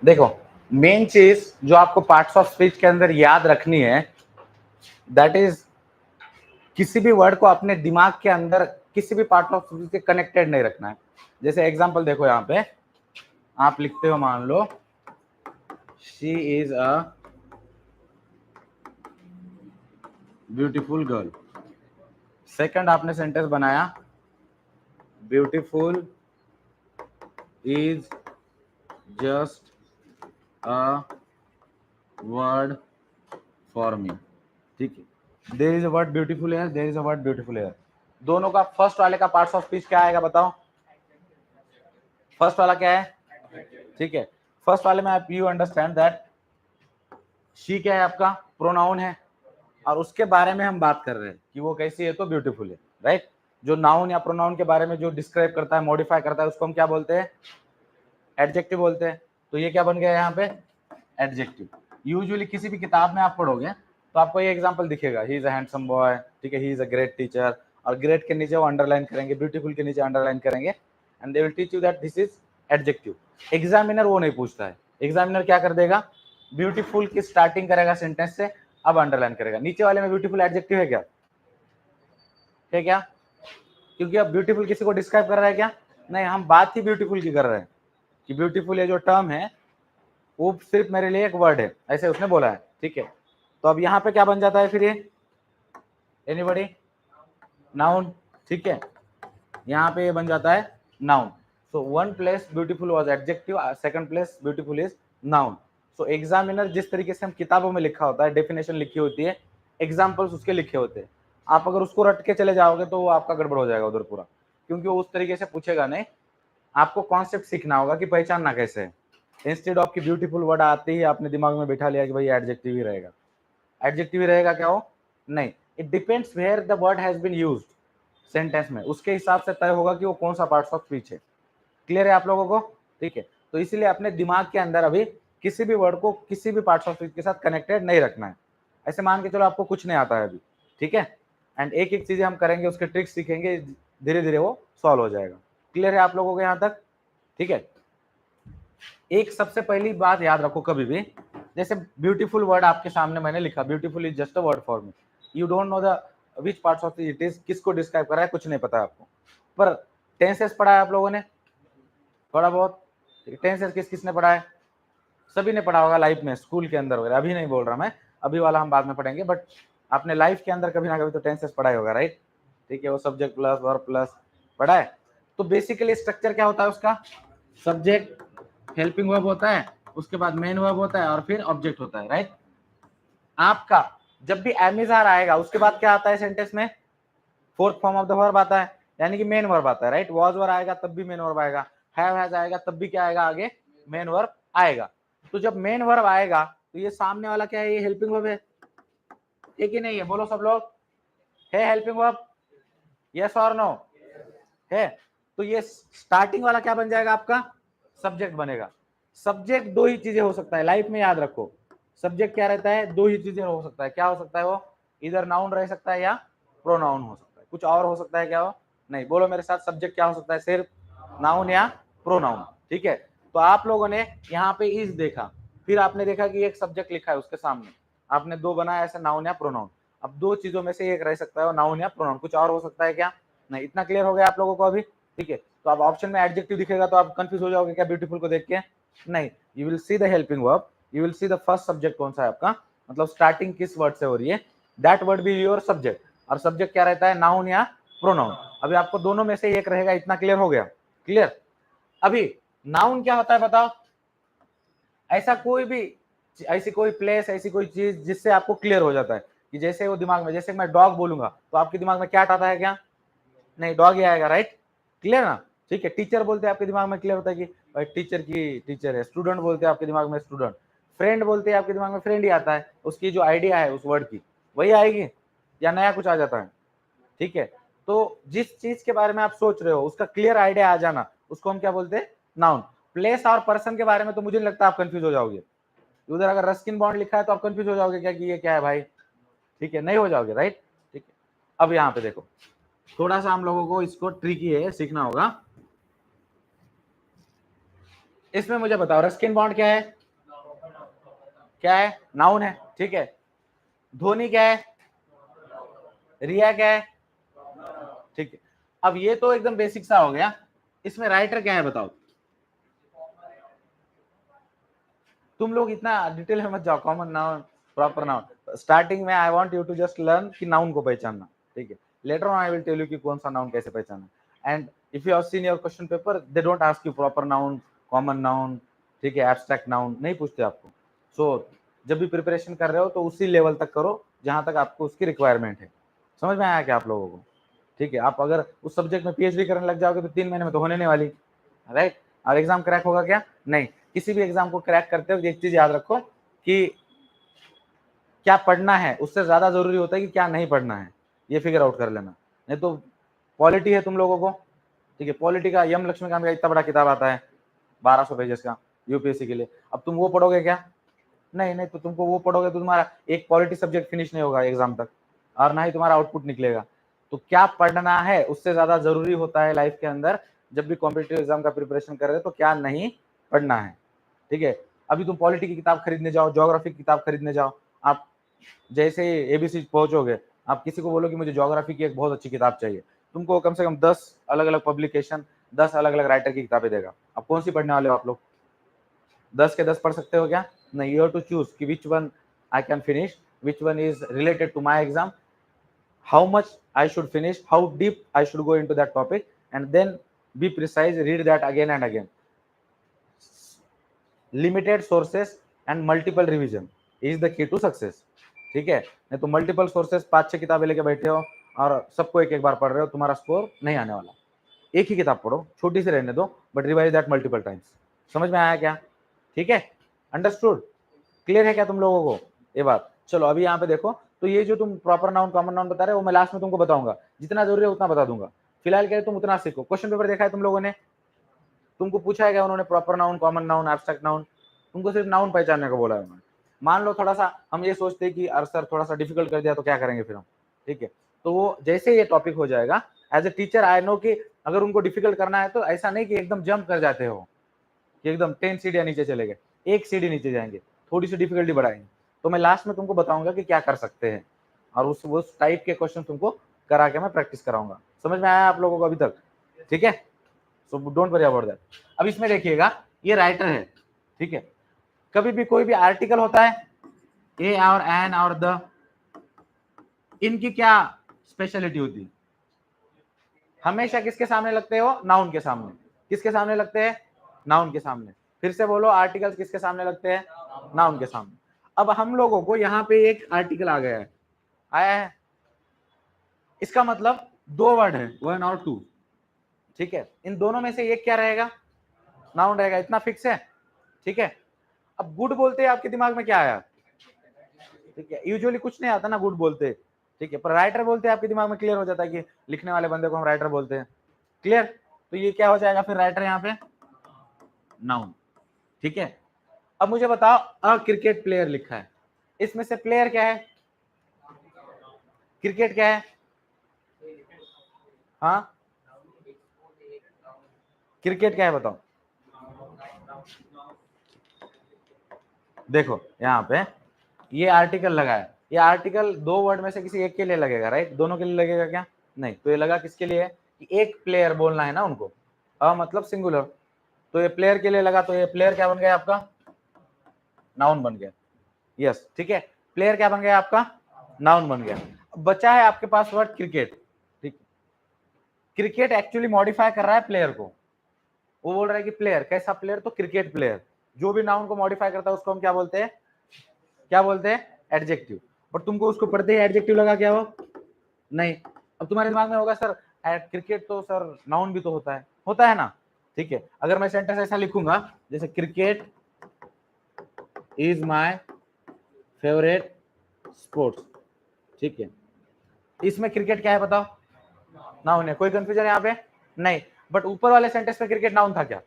देखो, मेन चीज जो आपको पार्ट्स ऑफ स्पीच के अंदर याद रखनी है, दैट इज किसी भी वर्ड को अपने दिमाग के अंदर किसी भी पार्ट ऑफ स्पीच से कनेक्टेड नहीं रखना है। जैसे एग्जांपल देखो, यहाँ पे आप लिखते हो, मान लो she is a beautiful girl. Second आपने सेंटेंस बनाया, beautiful is just a word for me. ठीक है, there is a word beautiful है, there is a word beautiful है। दोनों का फर्स्ट वाले का पार्ट्स ऑफ स्पीच क्या आएगा बताओ? फर्स्ट वाला क्या है? ठीक है, फर्स्ट वाले में आप यू अंडरस्टैंड दैट शी क्या है, आपका प्रोनाउन है, और उसके बारे में हम बात कर रहे हैं कि वो कैसी है, तो ब्यूटीफुल है, राइट। जो नाउन या प्रोनाउन के बारे में जो डिस्क्राइब करता है, मॉडिफाई करता है, उसको हम क्या बोलते हैं? एडजेक्टिव बोलते हैं। तो ये क्या बन गया यहाँ पे? एडजेक्टिव। यूजुअली किसी भी किताब में आप पढ़ोगे तो आपको ये एग्जांपल दिखेगा, he is a handsome boy, ठीक है, he is a great teacher, और ग्रेट के नीचे वो अंडरलाइन करेंगे, ब्यूटीफुल के नीचे अंडरलाइन करेंगे, and they will teach you that this is adjective. Examiner वो नहीं पूछता है, एग्जामिनर क्या कर देगा, ब्यूटीफुल की स्टार्टिंग करेगा सेंटेंस से, अब अंडरलाइन करेगा। नीचे वाले में ब्यूटीफुल एडजेक्टिव है क्या? है क्या? क्योंकि अब ब्यूटीफुल किसी को डिस्क्राइब कर रहा है क्या? नहीं, हम बात ही ब्यूटीफुल की कर रहे हैं कि ब्यूटीफुल ये जो टर्म है वो सिर्फ मेरे लिए एक वर्ड है, ऐसे उसने बोला है, ठीक है। तो अब यहाँ पे क्या बन जाता है फिर ये? एनीबॉडी? नाउन, ठीक है, यहाँ पे ये बन जाता है noun. So one place beautiful was adjective, second place beautiful is noun. So examiner जिस तरीके से हम किताबों में लिखा होता है, डेफिनेशन लिखी होती है, एग्जाम्पल्स उसके लिखे होते हैं, आप अगर उसको रट के चले जाओगे तो वो आपका गड़बड़ हो जाएगा उधर पूरा, क्योंकि वो उस तरीके से पूछेगा नहीं। आपको कॉन्सेप्ट सीखना होगा कि पहचानना कैसे है। इंस्टेड ऑफ की ब्यूटीफुल वर्ड आते ही आपने दिमाग में बैठा लिया कि भाई एडजेक्टिव ही रहेगा। एडजेक्टिव ही रहेगा क्या हो? नहीं, it depends where the word has been used sentence में, उसके हिसाब से तय होगा कि वो कौन सा पार्ट्स ऑफ स्पीच है। क्लियर है आप लोगों को? ठीक है, तो इसीलिए अपने दिमाग के अंदर अभी किसी भी वर्ड को किसी भी पार्ट्स ऑफ स्पीच के साथ कनेक्टेड नहीं रखना है। ऐसे मान के चलो आपको कुछ नहीं आता है अभी, ठीक है, एंड एक एक चीजें हम करेंगे, उसके ट्रिक्स सीखेंगे, धीरे धीरे वो सॉल्व हो जाएगा। क्लियर है आप लोगों को यहाँ तक? ठीक है, एक सबसे पहली बात याद रखो कभी भी, जैसे ब्यूटीफुल वर्ड आपके सामने मैंने लिखा, beautiful is just a word for me, you don't know the which parts of it is, किसको डिस्क्राइब कर रहा है, कुछ नहीं पता आपको। पर टेंसेस पढ़ा है आप लोगों ने थोड़ा बहुत? टेंसेस किस किसने पढ़ा है? सभी ने पढ़ा होगा लाइफ में, स्कूल के अंदर वगैरह। अभी नहीं बोल रहा मैं, अभी वाला हम बाद में पढ़ेंगे, बट आपने लाइफ के अंदर कभी ना कभी तो टेंसेस पढ़ा ही होगा, राइट? ठीक है, वो सब्जेक्ट प्लस वर्ब प्लस पढ़ा है। तो बेसिकली स्ट्रक्चर क्या होता है उसका? सब्जेक्ट, हेल्पिंग वर्ब होता है, उसके बाद मेन वर्ब होता है, और फिर ऑब्जेक्ट होता है, राइट? आपका जब भी एमिजार आएगा उसके बाद क्या आता है सेंटेंस में? Fourth form of the verb आता है, यानी कि मेन वर्ब आता है, राइट? वॉज वर आएगा तब भी मेन वर्ब आएगा, हैव हैज आएगा तब भी क्या आएगा आगे? मेन वर्ब आएगा। तो जब मेन वर्ब आएगा तो ये सामने वाला क्या है? ये हेल्पिंग वर्ब है, एक ही नहीं है? बोलो सब लोग, है हेल्पिंग वर्ब? यस और नो? है। तो ये स्टार्टिंग वाला क्या बन जाएगा आपका? सब्जेक्ट बनेगा। सब्जेक्ट दो ही चीजें हो सकता है लाइफ में, याद रखो। सब्जेक्ट क्या रहता है? दो ही चीजें हो सकता है। क्या हो सकता है वो? इधर नाउन रह सकता है या प्रोनाउन हो सकता है। कुछ और हो सकता है क्या हो? नहीं। बोलो मेरे साथ, सब्जेक्ट क्या हो सकता है? सिर्फ नाउन या प्रोनाउन, ठीक है। तो आप लोगों ने यहाँ पे इज देखा, फिर आपने देखा कि एक सब्जेक्ट लिखा है उसके सामने, आपने दो बनाया ऐसे, नाउन या प्रोनाउन। अब दो चीजों में से एक रह सकता है नाउन या प्रोनाउन, कुछ और हो सकता है क्या? नहीं। इतना क्लियर हो गया आप लोगों को अभी? ठीक है, तो अब ऑप्शन में एडजेक्टिव दिखेगा तो आप कंफ्यूज हो जाओगे क्या ब्यूटीफुल को देख के? नहीं, you will see the helping verb, you will see the first subject कौन सा है आपका, मतलब स्टार्टिंग किस वर्ड से हो रही है, that word be your subject. और सब्जेक्ट क्या रहता है? नाउन या प्रोनाउन। अभी आपको दोनों में से एक रहेगा, इतना क्लियर हो गया? क्लियर? अभी नाउन क्या होता है बताओ? ऐसा कोई भी, ऐसी कोई प्लेस, ऐसी कोई चीज जिससे आपको क्लियर हो जाता है कि जैसे वो दिमाग में, जैसे मैं डॉग बोलूंगा तो आपके दिमाग में क्या आता है? क्या? नहीं, डॉग ही आएगा, राइट? क्लियर ना? ठीक है। टीचर बोलते हैं आपके दिमाग में क्लियर होता है कि भाई टीचर की टीचर है। स्टूडेंट बोलते हैं आपके दिमाग में स्टूडेंट। फ्रेंड बोलते हैं आपके दिमाग में फ्रेंड ही आता है, उसकी जो आइडिया है उस वर्ड की वही आएगी, या नया कुछ आ जाता है? ठीक है, तो जिस चीज के बारे में आप सोच रहे हो उसका क्लियर आइडिया आ जाना, उसको हम क्या बोलते हैं? नाउन। प्लेस और पर्सन के बारे में तो मुझे नहीं लगता आप कंफ्यूज हो जाओगे। उधर अगर रस्किन बॉन्ड लिखा है तो आप कंफ्यूज हो जाओगे क्या कि ये क्या है भाई? ठीक है, नहीं हो जाओगे, राइट? ठीक है, अब यहाँ पे देखो, थोड़ा सा हम लोगों को इसको ट्रिकी है, सीखना होगा। इसमें मुझे बताओ रस्किन बॉन्ड क्या है? क्या है? नाउन है, ठीक है। धोनी क्या है? रिया क्या है? ठीक है। अब ये तो एकदम बेसिक सा हो गया, इसमें राइटर क्या है बताओ? तुम लोग इतना डिटेल में मत जाओ, common noun, proper noun. Starting में I want you to just learn कि नाउन को पहचानना, ठीक है। Later on I will tell you कि कौन सा नाउन कैसे पहचानना। And if you have seen your question paper, they don't ask you proper noun, common noun, ठीक है, एब्स्ट्रैक्ट नाउन नहीं पूछते आपको। सो जब भी प्रिपरेशन कर रहे हो तो उसी लेवल तक करो जहां तक आपको उसकी रिक्वायरमेंट है। समझ में आया क्या आप लोगों को? ठीक है। आप अगर उस सब्जेक्ट में पीएचडी करने लग जाओगे तो 3 महीने में तो होने नहीं वाली, राइट। और एग्जाम क्रैक होगा क्या? नहीं। किसी भी एग्जाम को क्रैक करते हो एक चीज याद रखो कि क्या पढ़ना है उससे ज्यादा जरूरी होता है कि क्या नहीं पढ़ना है, ये फिगर आउट कर लेना। नहीं तो पॉलिटी है तुम लोगों को, ठीक है, पॉलिटी का यम लक्ष्मीकांत का इतना बड़ा किताब आता है 1200 पेजेस का यूपीएससी के लिए। अब तुम वो पढ़ोगे क्या? नहीं नहीं। तो तुमको वो पढ़ोगे तो तुम्हारा एक पॉलिटी सब्जेक्ट फिनिश नहीं होगा एग्जाम तक, और ना ही तुम्हारा आउटपुट निकलेगा। तो क्या पढ़ना है उससे ज्यादा जरूरी होता है लाइफ के अंदर, जब भी कॉम्पिटिटिव एग्जाम का प्रिपरेशन कर रहे हो तो क्या नहीं पढ़ना है, ठीक है। अभी तुम पॉलिटी की किताब खरीदने जाओ, ज्योग्राफी की किताब खरीदने जाओ, आप जैसे एबीसी पहुंचोगे, आप किसी को बोलो कि मुझे ज्योग्राफी की एक बहुत अच्छी किताब चाहिए, तुमको कम से कम 10 अलग अलग पब्लिकेशन, 10 अलग अलग राइटर की किताबें देगा। अब कौन सी पढ़ने वाले हो आप लोग? 10 के 10 पढ़ सकते हो क्या? नहीं। यू हैव टू चूज कि which one I can finish, which one is related to my exam, how much I should finish, how deep I should go into that topic, and then be precise, read that again and again. Limited sources and multiple revision is the key to success, ठीक है। नहीं तो multiple sources 5-6 किताबें लेके बैठे हो और सबको एक एक बार पढ़ रहे हो, तुम्हारा स्कोर नहीं आने वाला। एक ही किताब पढ़ो, छोटी सी रहने दो, but revise that multiple times. समझ में आया क्या? ठीक है, अंडरस्टूड, क्लियर है क्या तुम लोगों को ये बात? चलो अभी यहाँ पे देखो, तो ये जो तुम प्रॉपर नाउन कॉमन नाउन बता रहे हो वो मैं लास्ट में तुमको बताऊंगा, जितना जरूरी है उतना बता दूंगा। फिलहाल क्या है, तुम उतना सीखो। क्वेश्चन पेपर देखा है तुम लोगों ने? तुमको पूछा है क्या उन्होंने proper noun, common noun, abstract noun? तुमको सिर्फ नाउन पहचानने को बोला है उन्होंने। मान लो थोड़ा सा हम ये सोचते हैं कि अरे सर थोड़ा सा डिफिकल्ट कर दिया तो क्या करेंगे फिर हम, ठीक है। तो वो जैसे ये टॉपिक हो जाएगा, as a teacher I know कि अगर उनको डिफिकल्ट करना है तो ऐसा नहीं कि एकदम जंप कर जाते हो कि एकदम 10 सीढ़ियां नीचे चले गए, एक सीढ़ी नीचे जाएंगे, थोड़ी सी डिफिकल्टी बढ़ाएंगे। तो मैं लास्ट में तुमको बताऊंगा कि क्या कर सकते हैं, और उस टाइप के क्वेश्चन तुमको करा के मैं प्रैक्टिस कराऊंगा। समझ में आया आप लोगों को अभी तक? ठीक है, so don't worry about that. अब इसमें देखिएगा, ये राइटर है, ठीक है। कभी भी कोई भी आर्टिकल होता है, ए और एन और द, इनकी क्या स्पेशलिटी होती है? हमेशा किसके सामने लगते हो? नाउन के सामने। किसके सामने लगते हैं? नाउन के सामने। फिर से बोलो, आर्टिकल्स किसके सामने लगते हैं? नाउन के सामने। अब हम लोगों को यहाँ पे एक आर्टिकल आ गया है, आया है, इसका मतलब 2 वर्ड है, 1 और 2, ठीक है। इन दोनों में से एक क्या रहेगा? नाउन रहेगा, इतना फिक्स है, ठीक है। अब गुड बोलते हैं, आपके दिमाग में क्या आया? ठीक है, यूजुअली कुछ नहीं आता ना गुड बोलते, ठीक है, पर राइटर बोलते हैं आपके दिमाग में क्लियर हो जाता है कि लिखने वाले बंदे को हम राइटर बोलते हैं, क्लियर। तो ये क्या हो जाएगा फिर राइटर यहाँ पे? नाउन, ठीक है। अब मुझे बताओ, अ क्रिकेट प्लेयर लिखा है, इसमें से प्लेयर क्या है? क्रिकेट क्या है? हाँ, क्रिकेट क्या है बताओ? देखो यहाँ पे ये आर्टिकल लगा है, ये आर्टिकल 2 वर्ड में से किसी एक के लिए लगेगा, राइट? दोनों के लिए लगेगा क्या? नहीं। तो ये लगा किसके लिए? कि एक प्लेयर बोलना है ना उनको, मतलब सिंगुलर। तो ये प्लेयर के लिए लगा, तो ये प्लेयर क्या बन गया आपका? नाउन बन गया। यस, ठीक है, प्लेयर क्या बन गया आपका? नाउन बन गया। अब बचा है आपके पास वर्ड क्रिकेट, ठीक। क्रिकेट एक्चुअली मॉडिफाई कर रहा है प्लेयर को, वो बोल रहा है कि प्लेयर कैसा प्लेयर? तो क्रिकेट प्लेयर। जो भी नाउन को मॉडिफाई करता है उसको हम क्या बोलते हैं? क्या बोलते हैं? एडजेक्टिव। और तुमको उसको पढ़ते ही एडजेक्टिव लगा क्या हो? नहीं। अब तुम्हारे दिमाग में होगा सर क्रिकेट तो सर नाउन भी तो होता है ना, ठीक है। अगर मैं सेंटेंस ऐसा लिखूंगा जैसे cricket is my favourite sports, ठीक है, इसमें क्रिकेट क्या है बताओ? नाउन है। कोई कंफ्यूजन यहाँ पे? नहीं। बट ऊपर वाले सेंटेंस में क्रिकेट नाउन था क्या?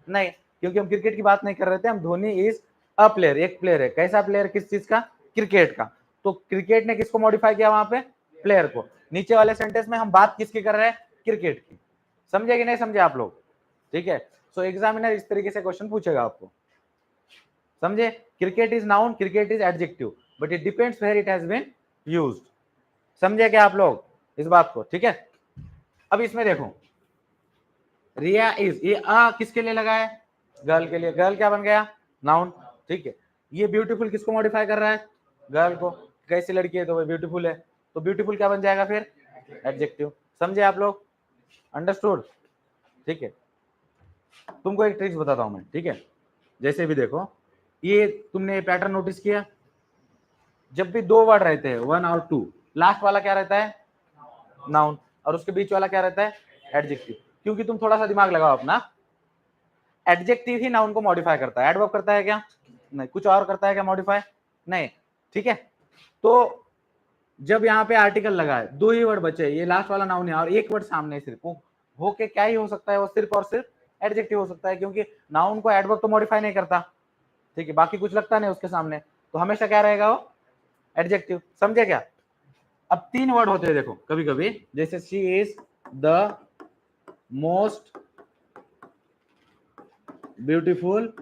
नहीं, क्योंकि हम क्रिकेट की बात नहीं कर रहे थे, हम धोनी इज अ प्लेयर, एक प्लेयर है। कैसा प्लेयर? किस चीज का? क्रिकेट का। तो क्रिकेट ने किसको मॉडिफाई किया वहां पे? प्लेयर को। नीचे वाले सेंटेंस में हम बात किसकी कर रहे हैं? क्रिकेट की। समझे कि नहीं समझे आप लोग? ठीक है, सो एग्जामिनर इस तरीके से क्वेश्चन पूछेगा आपको, समझे? Cricket is noun, cricket is adjective, but it depends where it has been used. समझे क्या आप लोग इस बात को? ठीक है, अब इसमें देखो, रिया इज, ये आ किसके लिए लगा है? गर्ल के लिए। गर्ल क्या बन गया? नाउन। ठीक है, ये ब्यूटीफुल किसको मॉडिफाई कर रहा है? गर्ल को। कैसी लड़की है तो वो ब्यूटीफुल है, तो ब्यूटीफुल क्या बन जाएगा फिर? एडजेक्टिव। समझे आप लोग? अंडरस्टूड? ठीक है, तुमको एक ट्रिक्स बताता हूं मैं, ठीक है? जैसे भी देखो, ये तुमने पैटर्न नोटिस किया, जब भी दो वर्ड रहते हैं, 1 और 2, लास्ट वाला क्या रहता है? नाउन, और उसके बीच वाला क्या रहता है? एडजेक्टिव। क्योंकि तुम थोड़ा सा दिमाग लगाओ अपना, एडजेक्टिव ही नाउन को मॉडिफाई करता है, एडवर्ब करता है क्या? नहीं। कुछ और करता है क्या मॉडिफाई? नहीं। ठीक है, तो जब यहाँ पे आर्टिकल लगा है, दो ही वर्ड बचे, ये लास्ट वाला नाउन है और एक वर्ड सामने सिर्फ, वो हो के क्या ही हो सकता है? वो सिर्फ और सिर्फ एडजेक्टिव हो सकता है, क्योंकि नाउन को एडवर्ब तो मॉडिफाई नहीं करता। ठीक है, बाकी कुछ लगता नहीं उसके सामने, तो हमेशा क्या रहेगा? वो एडजेक्टिव। समझे क्या? अब 3 वर्ड होते हैं देखो कभी कभी, जैसे she is the most beautiful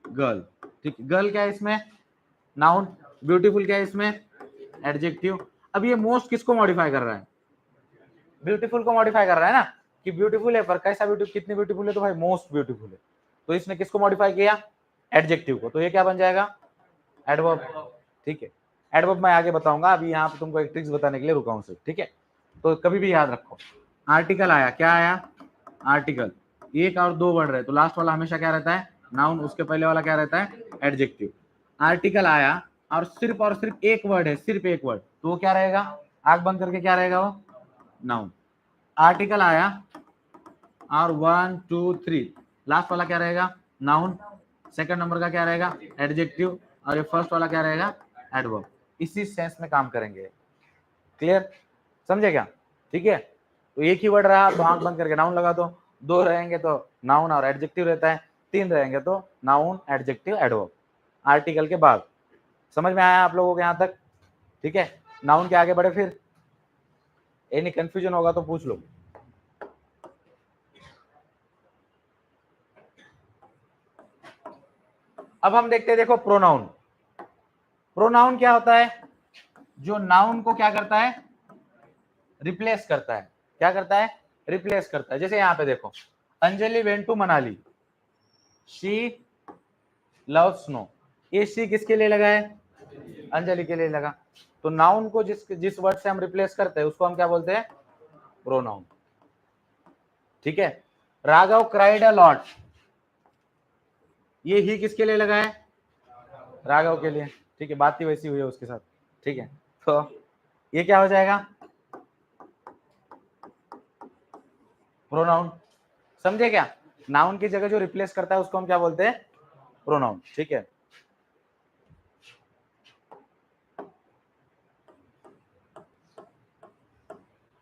girl. ठीक है, गर्ल क्या है इसमें? नाउन। ब्यूटीफुल क्या है इसमें? एडजेक्टिव। अब ये मोस्ट किसको मॉडिफाई कर रहा है? ब्यूटीफुल को मॉडिफाई कर रहा है ना, कि ब्यूटीफुल है पर कैसा ब्यूटीफुल, कितनी ब्यूटीफुल है? तो भाई मोस्ट ब्यूटीफुल है। तो इसने किसको मॉडिफाई किया? एडजेक्टिव को। तो ये क्या बन जाएगा? एडवर्ब। ठीक है, एडवर्ब मैं आगे बताऊंगा, अभी यहाँ पे तुमको एक ट्रिक्स बताने के लिए रुका हूं सिर्फ। ठीक है, तो कभी भी याद रखो, आर्टिकल आया, क्या आया? आर्टिकल। एक और दो वर्ड रहे तो लास्ट वाला हमेशा क्या रहता है? नाउन। उसके पहले वाला क्या रहता है? एडजेक्टिव। आर्टिकल आया और सिर्फ एक वर्ड है, सिर्फ एक वर्ड, तो वो क्या रहेगा? आंख बंद करके क्या रहेगा वो? नाउन। आर्टिकल आया और 1 2 3, लास्ट वाला क्या रहेगा? नाउन। सेकंड नंबर का क्या रहेगा? एडजेक्टिव। और ये फर्स्ट वाला क्या रहेगा? एडवर्ब। इसी सेंस में काम करेंगे। क्लियर? समझे क्या? ठीक है, तो एक ही वर्ड रहा तो आंख बंद करके नाउन लगा दो, दो रहेंगे तो नाउन और एडजेक्टिव रहता है, तीन रहेंगे तो नाउन एडजेक्टिव एडवर्ब आर्टिकल के बाद। समझ में आया आप लोगों को यहाँ तक? ठीक है, नाउन के आगे बढ़े, फिर एनी कंफ्यूजन होगा तो पूछ लो। अब हम देखते हैं, देखो प्रोनाउन। प्रोनाउन क्या होता है? जो नाउन को क्या करता है? रिप्लेस करता है। क्या करता है? रिप्लेस करता है। जैसे यहाँ पे देखो, Anjali went to Manali, she love snow. ये शी किसके लिए लगा है? अंजलि के लिए लगा। तो नाउन को जिस वर्ड से हम रिप्लेस करते हैं उसको हम क्या बोलते हैं? प्रोनाउन। ठीक है, राघव क्राइड अ लॉट, ये ही किसके लिए लगा है? राघव के लिए। ठीक है, बात ही वैसी हुई है उसके साथ। ठीक है, तो ये क्या हो जाएगा? प्रोनाउन। समझे क्या? नाउन की जगह जो रिप्लेस करता है उसको हम क्या बोलते हैं? प्रोनाउन। ठीक है,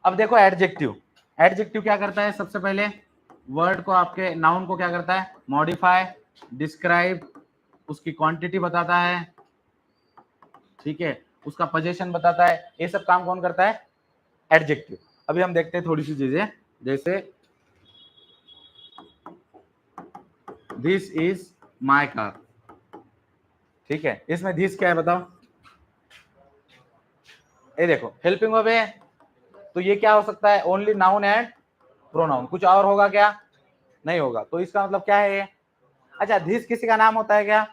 अब देखो एडजेक्टिव। एडजेक्टिव क्या करता है? सबसे पहले वर्ड को, आपके नाउन को क्या करता है? मॉडिफाई, डिस्क्राइब, उसकी क्वांटिटी बताता है, ठीक है, उसका पोजीशन बताता है। ये सब काम कौन करता है? एडजेक्टिव। अभी हम देखते हैं थोड़ी सी चीजें, जैसे दिस इज माई कार। ठीक है, इसमें दिस क्या है बताओ? ये देखो हेल्पिंग वर्ब है, तो ये क्या हो सकता है? Only noun and pronoun. कुछ और होगा क्या? नहीं होगा। तो इसका मतलब क्या है ये? अच्छा, दिस किसी का नाम होता है क्या?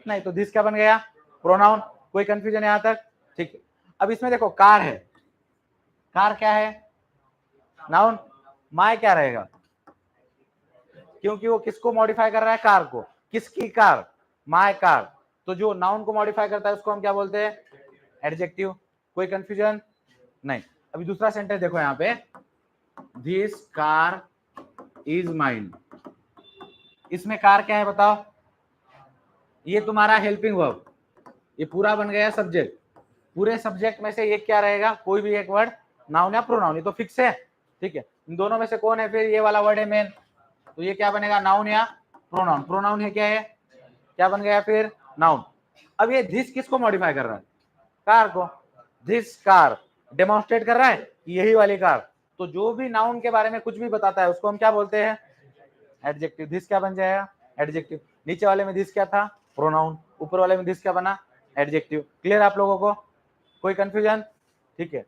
नहीं। तो दिस क्या बन गया? प्रोनाउन। कोई कंफ्यूजन यहां तक? ठीक है, अब इसमें देखो कार है, कार क्या है? नाउन। माय क्या रहेगा? क्योंकि वो किसको मॉडिफाई कर रहा है? कार को। किसकी कार? My car. तो जो नाउन को मॉडिफाई करता है उसको हम क्या बोलते हैं? एडजेक्टिव। कोई कंफ्यूजन नहीं। अभी दूसरा सेंटेंस देखो यहाँ पे, दिस कार इज माइन। इसमें कार क्या है बताओ? ये तुम्हारा हेल्पिंग वर्ब, ये पूरा बन गया सब्जेक्ट। पूरे सब्जेक्ट में से ये क्या रहेगा? कोई भी एक वर्ड, नाउन या प्रोनाउन, ये तो फिक्स है। ठीक है, इन दोनों में से कौन है फिर? ये वाला वर्ड है मेन, तो ये क्या बनेगा? नाउन या प्रोनाउन। प्रोनाउन है क्या है? क्या बन गया फिर? नाउन। अब ये दिस किसको मॉडिफाई कर रहा है? कार को। दिस कार डेमोन्स्ट्रेट कर रहा है कि यही वाली कार। तो जो भी नाउन के बारे में कुछ भी बताता है उसको हम क्या बोलते हैं? एडजेक्टिव, दिस क्या बन जाएगा, एडजेक्टिव। नीचे वाले में दिस क्या था, प्रोनाउन, ऊपर वाले में दिस क्या बना, एडजेक्टिव। क्लियर आप लोगों को, कोई कंफ्यूजन? ठीक है,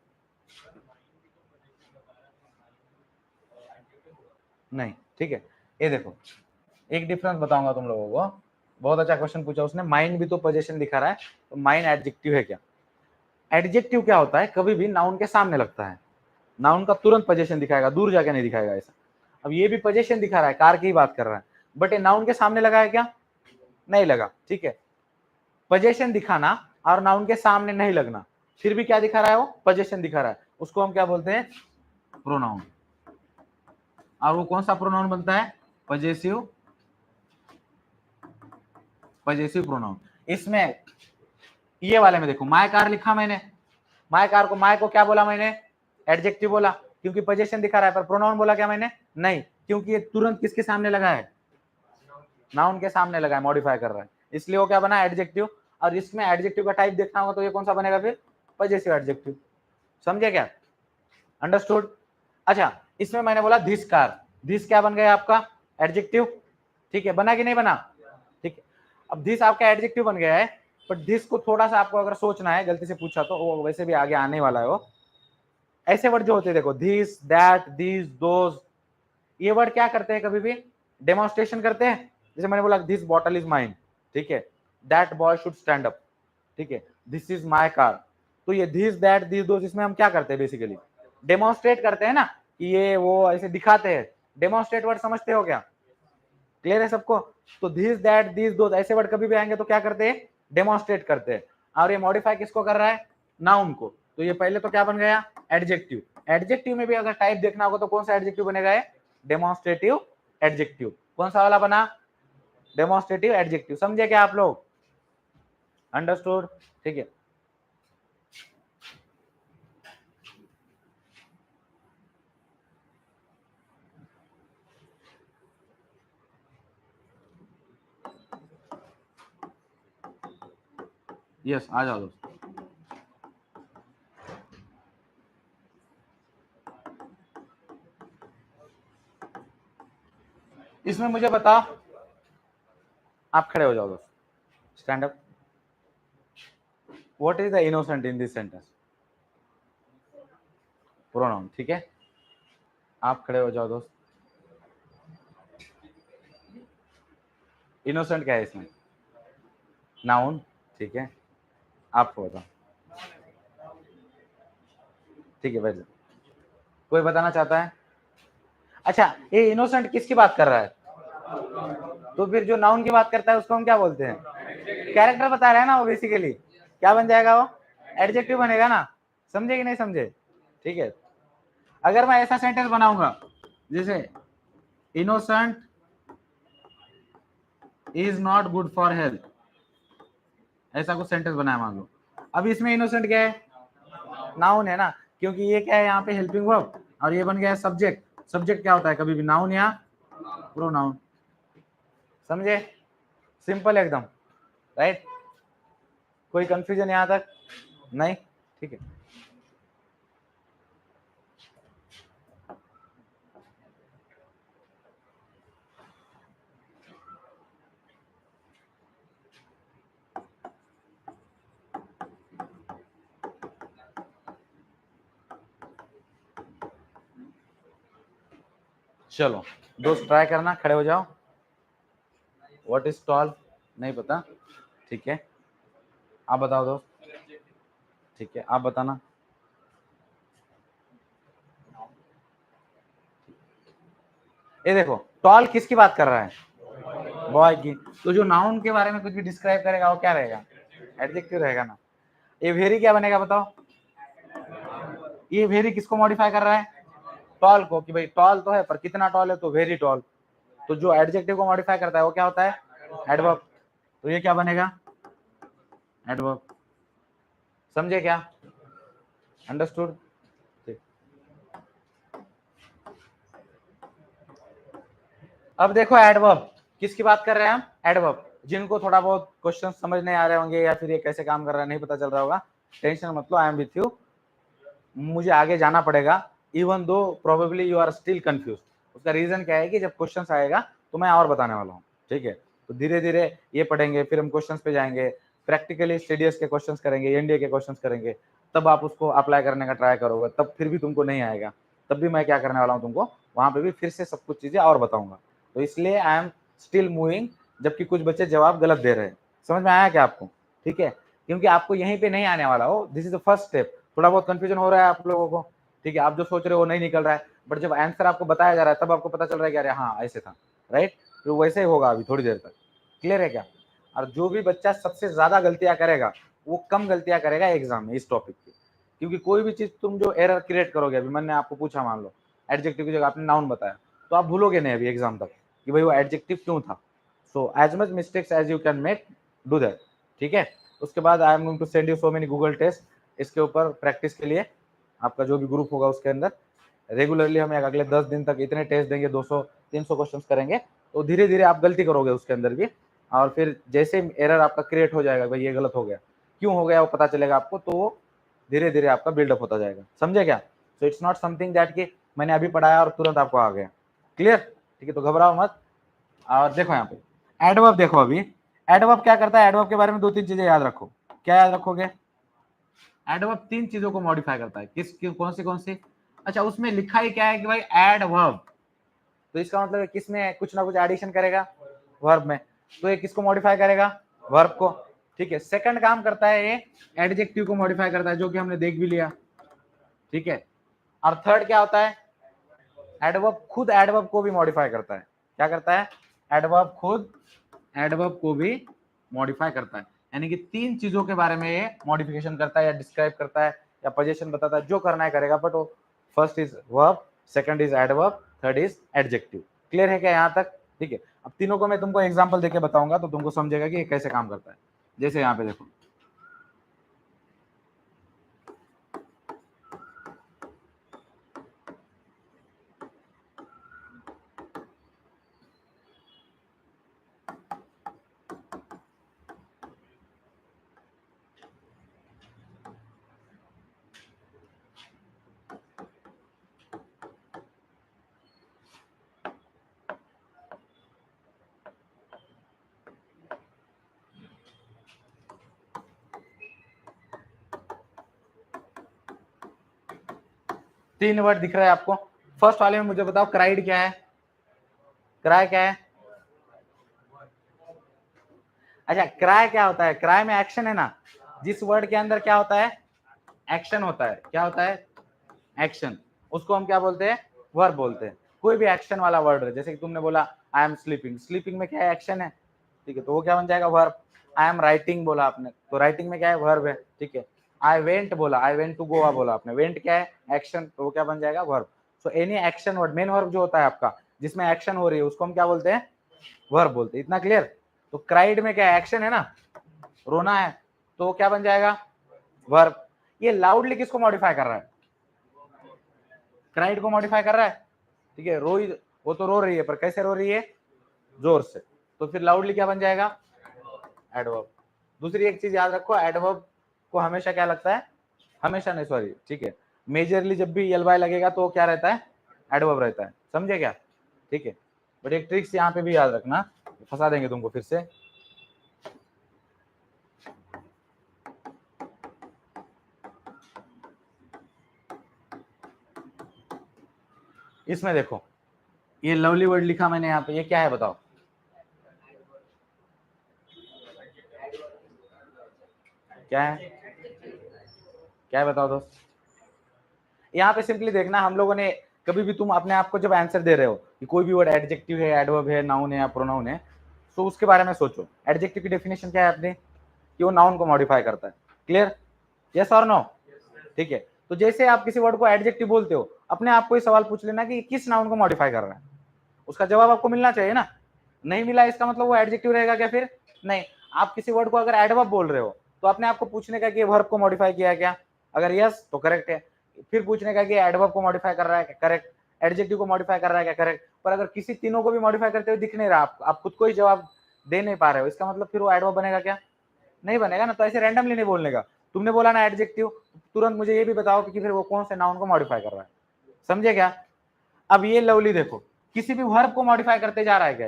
नहीं, ठीक है। ये देखो एक डिफरेंस बताऊंगा तुम लोगों को, बहुत अच्छा क्वेश्चन पूछा उसने, माइंड भी तो पोजीशन दिखा रहा है, तो माइंड एडजेक्टिव है क्या? एडजेक्टिव क्या होता है, कभी भी नाउन के सामने लगता है, नाउन का तुरंत पोजीशन दिखाएगा, दूर जाके नहीं दिखाएगा ऐसा। अब ये भी पोजीशन दिखा रहा है, कार की बात कर रहा है, बट ये नाउन के सामने लगा है क्या, नहीं लगा, ठीक है। पोजीशन दिखाना और नाउन के सामने नहीं लगना, फिर भी क्या दिखा रहा है, वो पोजीशन दिखा रहा है, उसको हम क्या बोलते हैं, प्रोनाउन। और वो कौन सा प्रोनाउन बनता है, पजेसिव, पजेसिव प्रोनाउन। इसमें ये वाले में देखो, माय कार लिखा मैंने, माय कार को, माय को क्या बोला मैंने, एडजेक्टिव बोला, क्योंकि पोजीशन दिखा रहा है, पर प्रोनाउन बोला क्या मैंने, नहीं, क्योंकि ये तुरंत किसके सामने लगा है, नाउन के सामने लगा है, मॉडिफाई कर रहा है, इसलिए वो क्या बना, एडजेक्टिव। और इसमें एडजेक्टिव का टाइप देखना होगा तो ये कौन सा बनेगा फिर, पजेसिव एडजेक्टिव। समझे क्या, अंडरस्टूड? अच्छा, इसमें मैंने बोला दिस कार, दिस क्या बन गया आपका, एडजेक्टिव, ठीक है, बना कि नहीं बना, ठीक है। अब दिस आपका एडजेक्टिव बन गया है, बट दिस को थोड़ा सा आपको अगर सोचना है, गलती से पूछा तो, वो वैसे भी आगे आने वाला है वो, ऐसे वर्ड जो होते हैं देखो, दिस, दैट, दिस, दोज, ये वर्ड क्या करते हैं, कभी भी डेमोन्स्ट्रेशन करते हैं। जैसे मैंने बोला दिस बॉटल इज माइन, ठीक है, that boy should stand up, ठीक है, दिस इज माय कार। तो ये दिस, दैट, दिस, दोज, इसमें हम क्या करते हैं, बेसिकली डेमोन्स्ट्रेट करते हैं ना, कि ये वो ऐसे दिखाते हैं, डेमोन्स्ट्रेट वर्ड समझते हो क्या, क्लियर है सबको? तो दिस, दैट, दिस, दोज ऐसे वर्ड कभी भी आएंगे तो क्या करते हैं, डेमोन्स्ट्रेट करते हैं। और ये मॉडिफाई किसको कर रहा है, नाउन को। तो ये पहले तो क्या बन गया, एडजेक्टिव। एडजेक्टिव में भी अगर टाइप देखना होगा तो कौन सा एडजेक्टिव बनेगा, डेमोन्स्ट्रेटिव एडजेक्टिव। कौन सा वाला बना, डेमोन्स्ट्रेटिव एडजेक्टिव। समझे क्या आप लोग, अंडरस्टूड? ठीक है, यस, आ जाओ दोस्त। इसमें मुझे बताओ, आप खड़े हो जाओ दोस्त, stand up. What is the innocent in this sentence, pronoun, ठीक है, आप खड़े हो जाओ दोस्त। इनोसेंट क्या है इसमें, नाउन, ठीक है, आपको बताओ, ठीक है, बैठ। कोई बताना चाहता है? अच्छा, ये इनोसेंट किसकी बात कर रहा है, तो फिर जो नाउन की बात करता है उसको हम क्या बोलते हैं, कैरेक्टर बता रहे हैं ना वो, बेसिकली क्या बन जाएगा वो, एडजेक्टिव बनेगा ना। समझे कि नहीं समझे? ठीक है, अगर मैं ऐसा सेंटेंस बनाऊंगा जैसे innocent is not good for health, ऐसा कुछ सेंटेंस बनाया मान लो, अब इसमें इनोसेंट क्या है, नाउन है ना, क्योंकि ये क्या है यहाँ पे, हेल्पिंग वर्ब, और ये बन गया सब्जेक्ट। सब्जेक्ट क्या होता है, कभी भी नाउन या प्रोनाउन। समझे, सिंपल एकदम, राइट? कोई कंफ्यूजन यहाँ तक नहीं? ठीक है, चलो दोस्त ट्राई करना, खड़े हो जाओ। व्हाट इज टॉल, नहीं पता, ठीक है, आप बताओ दोस्त, ठीक है, आप बताना। ये देखो, टॉल किसकी बात कर रहा है, बॉय की। तो जो नाउन के बारे में कुछ भी डिस्क्राइब करेगा वो क्या रहेगा, एडजेक्टिव रहेगा ना। ये वेरी क्या बनेगा बताओ, ये वेरी किसको मॉडिफाई कर रहा है, टॉल को, कि भाई टॉल तो है पर कितना टॉल है, तो वेरी टॉल। तो जो एडजेक्टिव को मॉडिफाई करता है वो क्या होता है, एडवर्ब। तो ये क्या बनेगा, एडवर्ब। समझे क्या, अंडरस्टूड? अब देखो एडवर्ब किसकी बात कर रहे हैं हम, एडवर्ब। जिनको थोड़ा बहुत क्वेश्चन समझ नहीं आ रहे होंगे या फिर ये कैसे काम कर रहा है नहीं पता चल रहा होगा, टेंशन मत लो, आई एम विथ यू। मुझे आगे जाना पड़ेगा, even though probably you are still confuse. उसका रीजन क्या है कि जब क्वेश्चन आएगा तो मैं और बताने वाला हूँ, ठीक है। तो धीरे धीरे ये पढ़ेंगे, फिर हम क्वेश्चंस पे जाएंगे, प्रैक्टिकली स्टडीज के क्वेश्चंस करेंगे, एनडीए के क्वेश्चंस करेंगे, तब आप उसको अप्लाई करने का ट्राई करोगे, तब फिर भी तुमको नहीं आएगा, तब भी मैं क्या करने वाला हूँ, तुमको वहां पे भी फिर से सब कुछ चीजें और बताऊंगा। तो इसलिए आई एम स्टिल मूविंग, जबकि कुछ बच्चे जवाब गलत दे रहे हैं। समझ में आया क्या आपको? ठीक है, क्योंकि आपको यहीं पे नहीं आने वाला हो, this is the first step. थोड़ा बहुत कंफ्यूजन हो रहा है आप लोगों को, ठीक है, आप जो सोच रहे हो वो नहीं निकल रहा है, बट जब आंसर आपको बताया जा रहा है तब आपको पता चल रहा है कि अरे हाँ ऐसे था, राइट। तो वैसे ही होगा अभी थोड़ी देर तक, क्लियर है क्या? और जो भी बच्चा सबसे ज्यादा गलतियां करेगा वो कम गलतियां करेगा एग्जाम में इस टॉपिक की, क्योंकि कोई भी चीज तुम जो एरर क्रिएट करोगे, अभी मैंने आपको पूछा, मान लो एडजेक्टिव की जगह आपने नाउन बताया, तो आप भूलोगे नहीं अभी एग्जाम तक कि भाई वो एडजेक्टिव क्यों था। So as much mistakes as you can make, do that, ठीक है। उसके बाद I am going to send you so many Google test, इसके ऊपर प्रैक्टिस के लिए आपका जो भी ग्रुप होगा उसके अंदर रेगुलरली हम अगले 10 दिन तक इतने टेस्ट देंगे, 200-300 क्वेश्चंस करेंगे, तो धीरे धीरे आप गलती करोगे उसके अंदर भी, और फिर जैसे एरर आपका क्रिएट हो जाएगा, भाई ये गलत हो गया, क्यों हो गया वो पता चलेगा आपको, तो धीरे धीरे आपका बिल्डअप होता जाएगा, समझे क्या? So it's not something that कि मैंने अभी पढ़ाया और तुरंत आपको आ गया, क्लियर? ठीक है, तो घबराओ मत। और देखो यहाँ पे एडवर्ब, देखो अभी एडवर्ब क्या करता है, एडवर्ब के बारे में 2-3 चीजें याद रखो। क्या याद रखोगे? एडवर्ब 3 चीजों को मॉडिफाई करता है, कौन सी? अच्छा, उसमें लिखा ही क्या है कि भाई एडवर्ब, तो इसका मतलब किसमें कुछ ना कुछ एडिशन करेगा, वर्ब में, तो ये किसको मॉडिफाई करेगा, वर्ब को, ठीक है। सेकंड काम करता है ये एडजेक्टिव को मॉडिफाई करता है, जो कि हमने देख भी लिया, ठीक है। और थर्ड क्या होता है, एडवर्ब खुद एडवर्ब को भी मॉडिफाई करता है। क्या करता है? एडवर्ब खुद एडवर्ब को भी मॉडिफाई करता है, यानी कि 3 चीजों के बारे में ये मॉडिफिकेशन करता है या डिस्क्राइब करता है या पोजीशन बताता है, जो करना है करेगा, बट वो first is verb, second is adverb, third is adjective. Clear है क्या यहाँ तक? ठीक है, अब तीनों को मैं तुमको एग्जांपल देके बताऊंगा तो तुमको समझेगा कि ये कैसे काम करता है। जैसे यहाँ पे देखो, तीन वर्ड दिख रहा है आपको। फर्स्ट वाले में मुझे बताओ, क्राइड क्या है? क्राई क्या है? अच्छा, क्राई क्या होता है? क्राई में एक्शन है ना, जिस वर्ड के अंदर क्या होता है, एक्शन होता है। क्या होता है? एक्शन, उसको हम क्या बोलते हैं, वर्ब बोलते हैं। कोई भी एक्शन वाला वर्ड है, जैसे कि तुमने बोला आई एम स्लीपिंग, स्लीपिंग में क्या है, एक्शन है, ठीक है, तो वो क्या बन जाएगा, वर्ब। आई एम राइटिंग बोला आपने, तो राइटिंग में क्या है, वर्ब है, ठीक है। आई वेंट बोला, आई वेंट टू गोवा बोला आपने, वेंट क्या है, एक्शन, तो वो क्या बन जाएगा, verb. So any action word, main verb जो होता है आपका, जिसमें एक्शन हो रही है, उसको हम क्या बोलते हैं, वर्ब बोलते हैं। इतना क्लियर? तो क्राइड में क्या है, एक्शन है ना, रोना है, तो क्या बन जाएगा, वर्ब। ये लाउडली किसको मॉडिफाई कर रहा है, क्राइड को मॉडिफाई कर रहा है, ठीक है। रो, वो तो रो रही है, पर कैसे रो रही है, जोर से, तो फिर लाउडली क्या बन जाएगा, एडवर्ब। दूसरी एक चीज याद रखो, एडवर्ब को हमेशा क्या लगता है, हमेशा नहीं, सॉरी, ठीक है, मेजरली जब भी एल वाई लगेगा तो क्या रहता है, एडवर्ब रहता है, समझे क्या? ठीक है, बट एक ट्रिक्स यहाँ पे भी याद रखना, फंसा देंगे तुमको फिर से। इसमें देखो, ये लवली वर्ड लिखा मैंने यहाँ पे, ये क्या है बताओ, क्या है, क्या है बताओ दोस्त? यहाँ पे सिंपली देखना, हम लोगों ने कभी भी, तुम अपने आप को जब आंसर दे रहे हो कि कोई भी वर्ड एडजेक्टिव है, एडवर्ब है, नाउन है या प्रोनाउन है, तो उसके बारे में सोचो। एडजेक्टिव की डेफिनेशन क्या है अपनी, कि वो नाउन को मॉडिफाई करता है। क्लियर? यस और नो? ठीक है, तो जैसे आप किसी वर्ड को एडजेक्टिव बोलते हो, अपने आप को ये सवाल पूछ लेना कि किस नाउन को मॉडिफाई कर रहा है, उसका जवाब आपको मिलना चाहिए ना। नहीं मिला इसका मतलब वो एडजेक्टिव रहेगा क्या? फिर नहीं। आप किसी वर्ड को अगर एडवर्ब बोल रहे हो तो अपने आप को पूछने का कि वर्ब को मॉडिफाई किया है क्या, अगर यस तो करेक्ट है, फिर पूछने का कि एडवर्ब को मॉडिफाई कर रहा है क्या, करेक्ट, एडजेक्टिव को मॉडिफाई कर रहा है क्या, करेक्ट। पर अगर किसी तीनों को भी मॉडिफाई करते हुए दिख नहीं रहा, आप खुद को ही जवाब दे नहीं पा रहे हो, इसका मतलब फिर वो एडवर्ब बनेगा क्या, नहीं बनेगा ना। तो ऐसे रैंडमली नहीं बोलने का, तुमने बोला ना एडजेक्टिव, तुरंत मुझे ये भी बताओ कि फिर वो कौन से नाउन को मॉडिफाई कर रहा है, समझे क्या? अब ये लवली देखो, किसी भी वर्ब को मॉडिफाई करते जा रहा है क्या?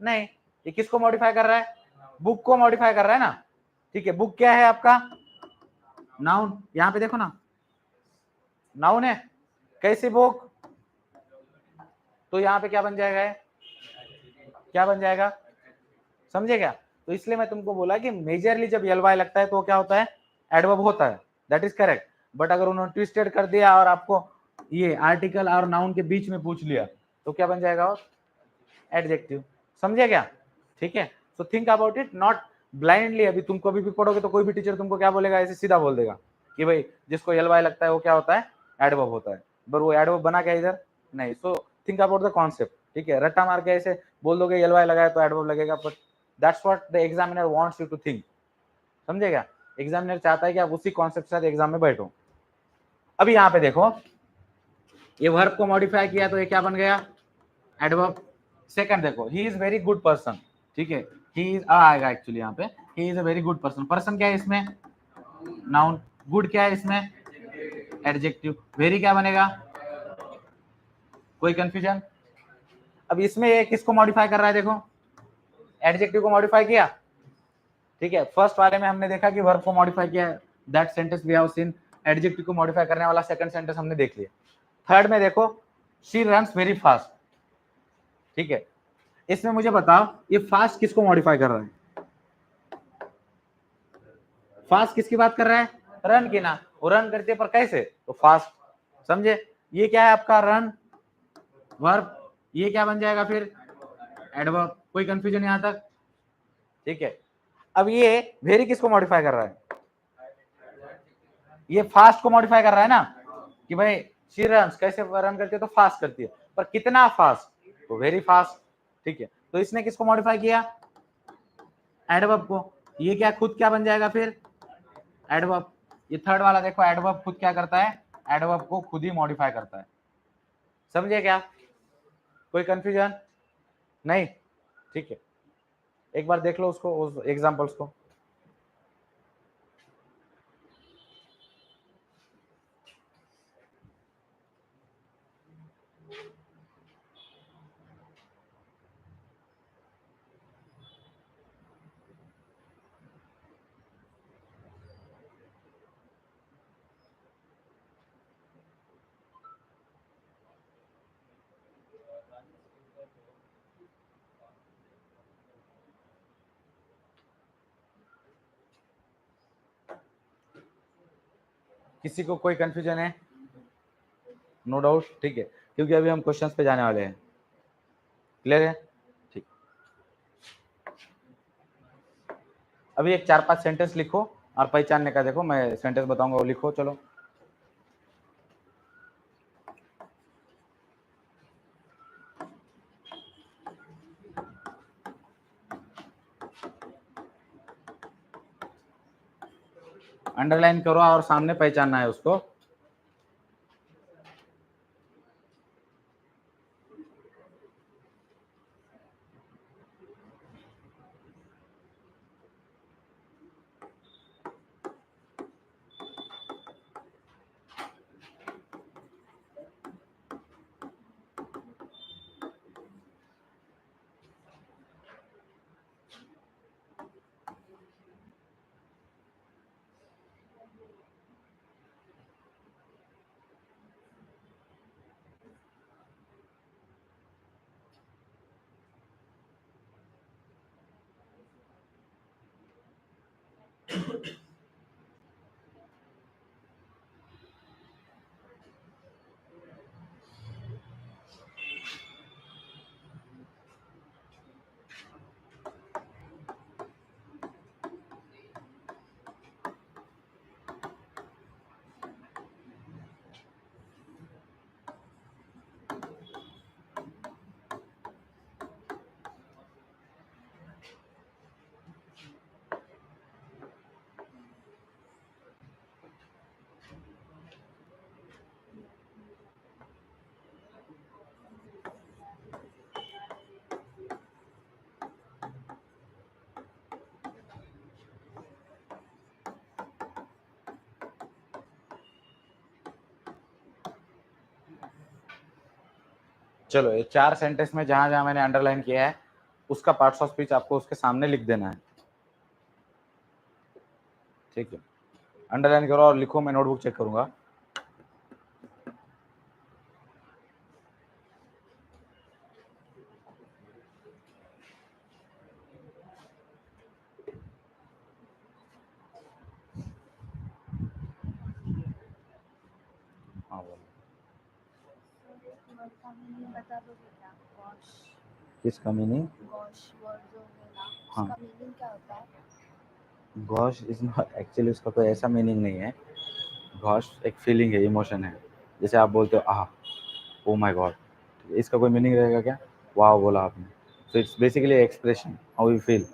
नहीं, ये किसको मॉडिफाई कर रहा है? बुक को मॉडिफाई कर रहा है ना। ठीक है, बुक क्या है आपका? नाउन। यहां पे देखो ना, नाउन है। कैसी बुक? तो यहाँ पे क्या बन जाएगा? क्या बन जाएगा? समझे क्या? तो इसलिए मैं तुमको बोला कि मेजरली जब एल वाई लगता है तो क्या होता है? एडवर्ब होता है। That is correct. बट अगर उन्होंने ट्विस्टेड कर दिया और आपको ये आर्टिकल और नाउन के बीच में पूछ लिया तो क्या बन जाएगा? एडजेक्टिव। समझे क्या? ठीक है, so think about it, not blindly. अभी तुम कभी भी पढ़ोगे तो कोई भी टीचर तुमको क्या बोलेगा? ऐसे सीधा बोल देगा कि भाई जिसको एल वाई लगता है वो क्या होता है? एडवर्ब होता है। पर वो एडवर्ब बना क्या इधर? नहीं। So think about the concept. ठीक है, रट्टा मार के ऐसे बोल दोगे एल वाई लगाया तो एडवर्ब लगेगा, but that's what the examiner wants you to think. समझेगा? एग्जामिनर चाहता है कि आप उसी कॉन्सेप्ट के साथ एग्जाम में बैठो। अभी यहाँ पे देखो, ये वर्ब को मॉडिफाई किया तो ये क्या बन गया? एडवर्ब। सेकंड देखो, he is very good person. ठीक है, ही इज आएगा एक्चुअली यहाँ पे, he is a very good person. Person क्या है इसमें? नाउन। गुड क्या है इसमें? एडजेक्टिव। वेरी क्या बनेगा? कोई कंफ्यूजन? अब इसमें ये किसको मॉडिफाई कर रहा है? देखो, एडजेक्टिव को मॉडिफाई किया। ठीक है, फर्स्ट वाले में हमने देखा कि वर्ब को मॉडिफाई किया, that sentence we have seen. Adjective को मॉडिफाई करने वाला सेकंड सेंटेंस हमने देख लिया। थर्ड में देखो, शी रन्स वेरी फास्ट। ठीक है, इसमें मुझे बताओ ये फास्ट किसको मॉडिफाई कर रहा है? फास्ट किसकी बात कर रहा है? रन की ना। वो रन करती है पर कैसे? तो फास्ट। समझे? ये क्या है आपका? Run verb. ये क्या बन जाएगा फिर? एडवर्ब। कोई कंफ्यूजन यहां तक? ठीक है, अब ये वेरी किसको मॉडिफाई कर रहा है? ये फास्ट को मॉडिफाई कर रहा है ना, कि भाई शी रन्स, कैसे रन करती है? तो फास्ट करती है, पर कितना फास्ट? तो वेरी फास्ट। ठीक है, तो इसने किसको मॉडिफाई किया? एडवर्ब को। ये क्या खुद क्या बन जाएगा फिर? एडवर्ब। ये थर्ड वाला देखो, एडवर्ब खुद क्या करता है? एडवर्ब को खुद ही मॉडिफाई करता है। समझे क्या? कोई कंफ्यूजन नहीं? ठीक है, एक बार देख लो उसको, उस एग्जांपल्स को। किसी को कोई कंफ्यूजन है? No doubt. ठीक है, क्योंकि अभी हम क्वेश्चंस पे जाने वाले हैं। क्लियर है? ठीक, अभी एक 4-5 सेंटेंस लिखो और पहचानने का देखो, मैं सेंटेंस बताऊंगा वो लिखो। चलो, अंडरलाइन करो और सामने पहचानना है उसको। चलो ये 4 सेंटेंस में जहां जहां मैंने अंडरलाइन किया है उसका पार्ट्स ऑफ स्पीच आपको उसके सामने लिख देना है, ठीक है। अंडरलाइन करो और लिखो, मैं नोटबुक चेक करूंगा। हाँ बोलो। किसका मीनिंग? हाँ, गॉश इज नॉट एक्चुअली, उसका कोई ऐसा मीनिंग नहीं है। गॉश एक फीलिंग है, इमोशन है। जैसे आप बोलते हो आह, ओ माय गॉड, इसका कोई मीनिंग रहेगा क्या? वाह बोला आपने, तो it's basically expression how you feel,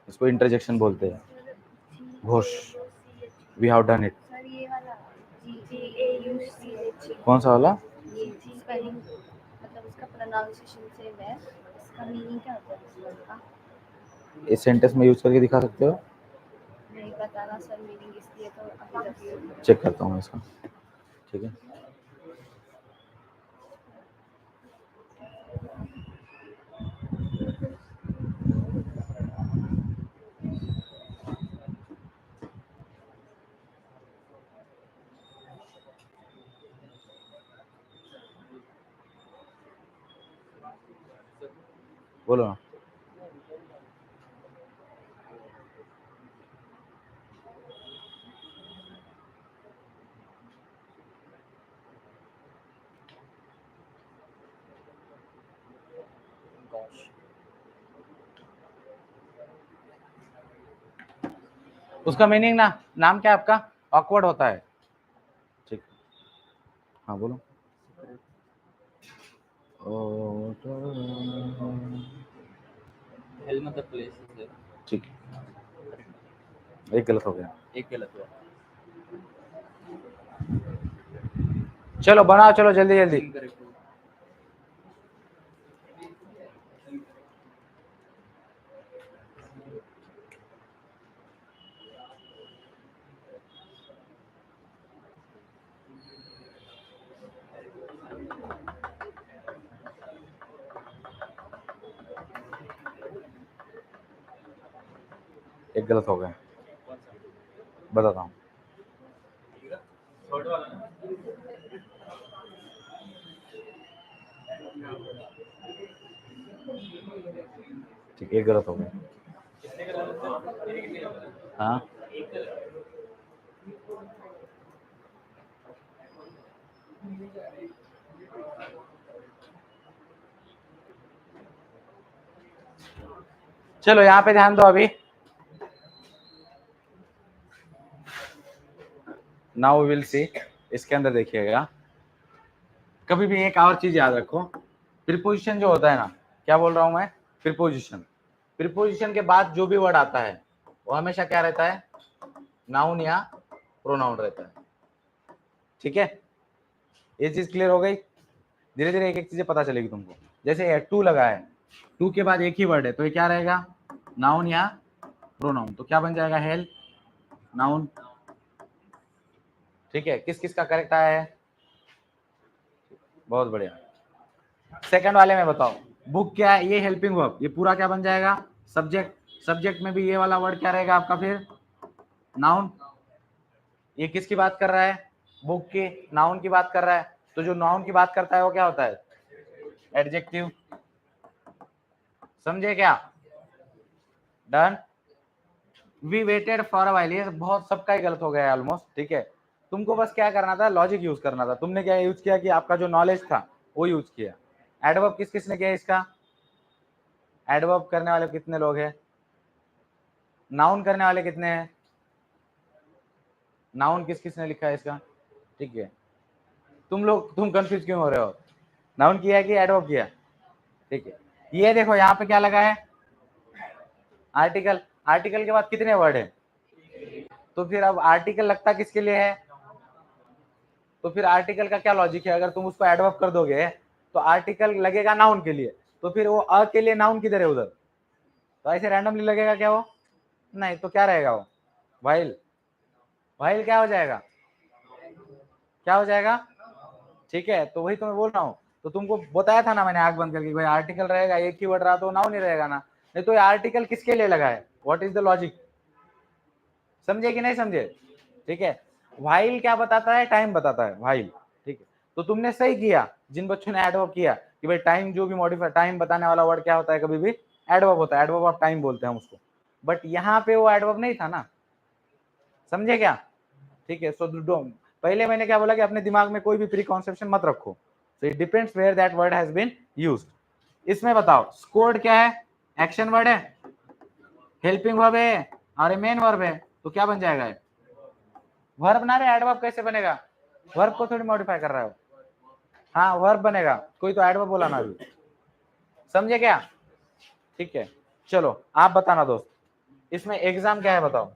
इसको इंटरजेक्शन बोलते हैं। Ghosh, we have done it. कौन सा वाला? मतलब उसका प्रोनाउंसिएशन सेम है, इसका मीनिंग क्या होता है उसका? इस सेंटेंस में यूज करके दिखा सकते हो? नहीं पता ना सर, मीनिंग इसलिए तो अभी तक चेक करता हूँ इसका, ठीक है। बोलो ना। उसका मीनिंग ना, नाम क्या आपका? ऑकवर्ड होता है, ठीक। हाँ बोलो। हेल मतलब प्लेस है, ठीक, एक गलत हो गया, एक गलत हुआ। चलो बनाओ, चलो जल्दी जल्दी। एक गलत हो गया, बताता हूँ। ठीक, एक गलत हो गया। हाँ चलो यहाँ पे ध्यान दो अभी। नाउ वी विल सी, इसके अंदर देखिएगा, कभी भी एक और चीज याद रखो, प्रीपोजिशन जो होता है ना, क्या बोल रहा हूं मैं? प्रीपोजिशन, प्रीपोजिशन के बाद जो भी वर्ड आता है वो हमेशा क्या रहता है? नाउन या प्रोनाउन रहता है, ठीक है। ये चीज क्लियर हो गई? धीरे धीरे एक एक चीजें पता चलेगी तुमको। जैसे टू लगा है, टू के बाद एक ही वर्ड है, तो ये क्या रहेगा? नाउन या प्रोनाउन। तो क्या बन जाएगा? हेल, नाउन, ठीक है। किस किस का करेक्ट आया है? बहुत बढ़िया। सेकंड वाले में बताओ, बुक क्या है? ये हेल्पिंग वर्ब, ये पूरा क्या बन जाएगा? सब्जेक्ट। सब्जेक्ट में भी ये वाला वर्ड क्या रहेगा आपका फिर? नाउन। ये किसकी बात कर रहा है? बुक की, नाउन की बात कर रहा है। तो जो नाउन की बात करता है वो क्या होता है? एडजेक्टिव। समझे क्या? Done. We waited for a while, ये बहुत सबका ही गलत हो गया है ऑलमोस्ट, ठीक है। तुमको बस क्या करना था? लॉजिक यूज करना था। तुमने क्या यूज किया कि आपका जो नॉलेज था वो यूज किया। एडवर्ब किस किसने किया इसका? एडवर्ब करने वाले कितने लोग हैं? नाउन करने वाले कितने हैं? नाउन किस किसने लिखा है इसका? ठीक है, तुम कंफ्यूज क्यों हो रहे हो? नाउन किया है कि एडवर्ब किया? ठीक है, ये देखो यहाँ पे क्या लगा है? आर्टिकल। आर्टिकल के बाद कितने वर्ड है? तो फिर अब आर्टिकल लगता किसके लिए है? तो फिर आर्टिकल का क्या लॉजिक है? अगर तुम उसको एडवर्ब कर दोगे तो आर्टिकल लगेगा नाउन के लिए, तो फिर वो अ के लिए नाउन किधर है उधर? तो ऐसे रैंडमली लगेगा क्या वो? नहीं, तो क्या रहेगा वो? व्हाइल। क्या हो जाएगा? क्या हो जाएगा? ठीक है, तो वही तो मैं बोल रहा हूँ, तो तुमको बताया था ना मैंने आंख बंद करके, भाई आर्टिकल रहेगा, एक कीवर्ड रहा तो नाउन नहीं रहेगा ना, नहीं तो ये आर्टिकल किसके लिए लगा है, व्हाट इज द लॉजिक, समझे कि नहीं समझे? ठीक है, व्हाइल क्या बताता है, टाइम बताता है व्हाइल, ठीक है। तो तुमने सही किया जिन बच्चों ने एडवर्ब किया कि भाई टाइम जो भी मॉडिफाई, टाइम बताने वाला वर्ड क्या होता है, कभी भी एडवर्ब होता है, एडवर्ब ऑफ टाइम बोलते हैं हम उसको, बट यहाँ पे वो एडवर्ब नहीं था ना, समझे क्या? ठीक है, सो डोंट, पहले मैंने क्या बोला कि अपने दिमाग में कोई भी प्री कॉन्सेप्शन मत रखो, so it depends where that word has been used. इसमें बताओ स्कोर्ड क्या है, एक्शन वर्ड है, हेल्पिंग वर्ब है और मेन वर्ब है, तो क्या बन जाएगा, वर्ब बना रहे, एडवर्ब कैसे बनेगा, वर्ब को थोड़ी मॉडिफाई कर रहा हो, हाँ वर्ब बनेगा, कोई तो एडवर्ब बोला ना अभी, समझे क्या? ठीक है, चलो आप बताना दोस्त, इसमें एग्जाम क्या है बताओ,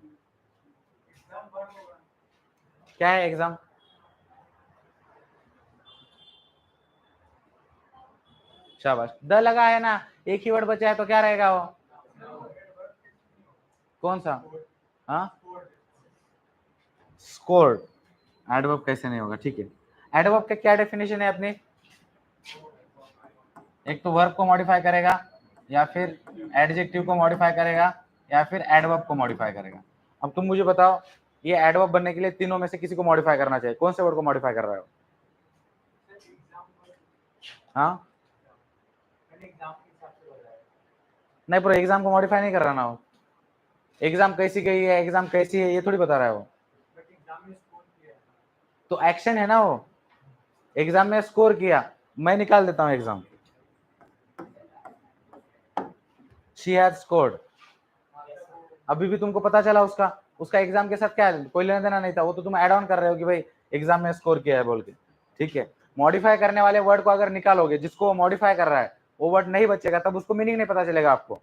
क्या है एग्जाम? शाबाश, द लगा है ना, एक ही वर्ड बचा है तो क्या रहेगा वो, कौन सा, हाँ स्कोर्ड, एडवर्ब कैसे नहीं होगा, ठीक है। एडवर्ब का क्या डेफिनेशन है अपनी, एक तो वर्ब को मॉडिफाई करेगा, या फिर एडजेक्टिव को मॉडिफाई करेगा, या फिर एडवर्ब को मॉडिफाई करेगा। अब तुम मुझे बताओ, ये एडवर्ब बनने के लिए तीनों में से किसी को मॉडिफाई करना चाहिए, कौन से वर्ड को मॉडिफाई कर रहे हो? हाँ नहीं, पर एग्जाम को मॉडिफाई नहीं कर रहा ना हो, एग्जाम कैसी गई है, एग्जाम कैसी है, ये थोड़ी बता रहा है वो, तो एक्शन है ना वो, एग्जाम में स्कोर किया, मैं निकाल देता हूं एग्जाम, शी हैज स्कोर्ड, अभी भी तुमको पता चला उसका, उसका एग्जाम के साथ क्या है, कोई लेना देना नहीं था, वो तो तुम एड ऑन कर रहे हो कि भाई एग्जाम में स्कोर किया है बोल के, ठीक है। मॉडिफाई करने वाले वर्ड को अगर निकालोगे, जिसको मॉडिफाई कर रहा है वो वर्ड नहीं बचेगा, तब उसको मीनिंग नहीं पता चलेगा आपको,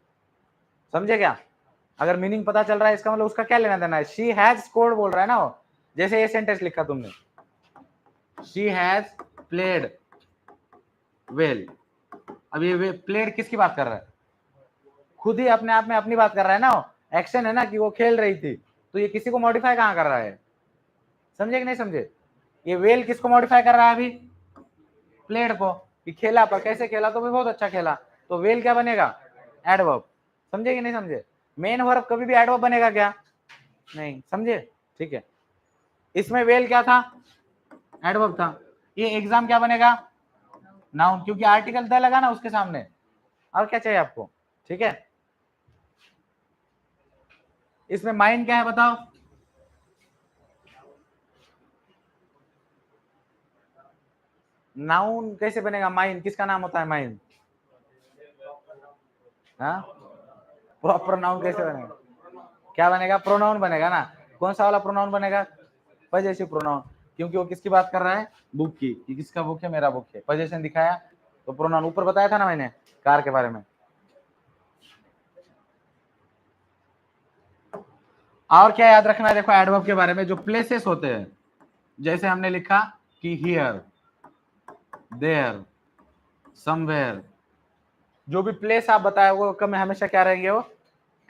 समझे क्या? अगर मीनिंग पता चल रहा है इसका मतलब उसका क्या लेना देना है, शी हैज स्कोर्ड बोल रहा है ना वो, जैसे ये सेंटेंस लिखा तुमने, शी हैज प्लेड वेल, अब ये प्लेड किसकी बात कर रहा है, खुद ही अपने आप में अपनी बात कर रहा है ना, एक्शन है ना कि वो खेल रही थी, तो ये किसी को मॉडिफाई कहाँ कर रहा है, समझे कि नहीं समझे? ये वेल किसको मॉडिफाई कर रहा है अभी, प्लेड को, कि खेला, पर कैसे खेला, तो भी बहुत अच्छा खेला, तो वेल क्या बनेगा, एडवर्ब, समझे कि नहीं समझे? मेन वर्ब कभी भी एडवर्ब बनेगा क्या, नहीं, समझे? ठीक है, इसमें वेल क्या था, एडवर्ब था, ये एग्जाम क्या बनेगा, नाउन, क्योंकि आर्टिकल द लगा ना उसके सामने, और क्या चाहिए आपको, ठीक है। इसमें माइंड क्या है बताओ, नाउन कैसे बनेगा, माइंड किसका नाम होता है, माइंड, हाँ प्रॉपर नाउन कैसे बनेगा, क्या बनेगा, प्रोनाउन बनेगा ना, कौन सा वाला प्रोनाउन बनेगा, पजेसिव प्रोनाउन, क्योंकि वो किसकी बात कर रहा है, बुक की, कि किसका बुक है, मेरा बुक है, पजेशन दिखाया तो प्रोनाउन, ऊपर बताया था ना मैंने कार के बारे में। और क्या याद रखना है, देखो एडवर्ब के बारे में, जो प्लेसेस होते हैं, जैसे हमने लिखा कि हियर, देयर, समवेयर, जो भी प्लेस आप बताए वो कब में हमेशा क्या रहेंगे, वो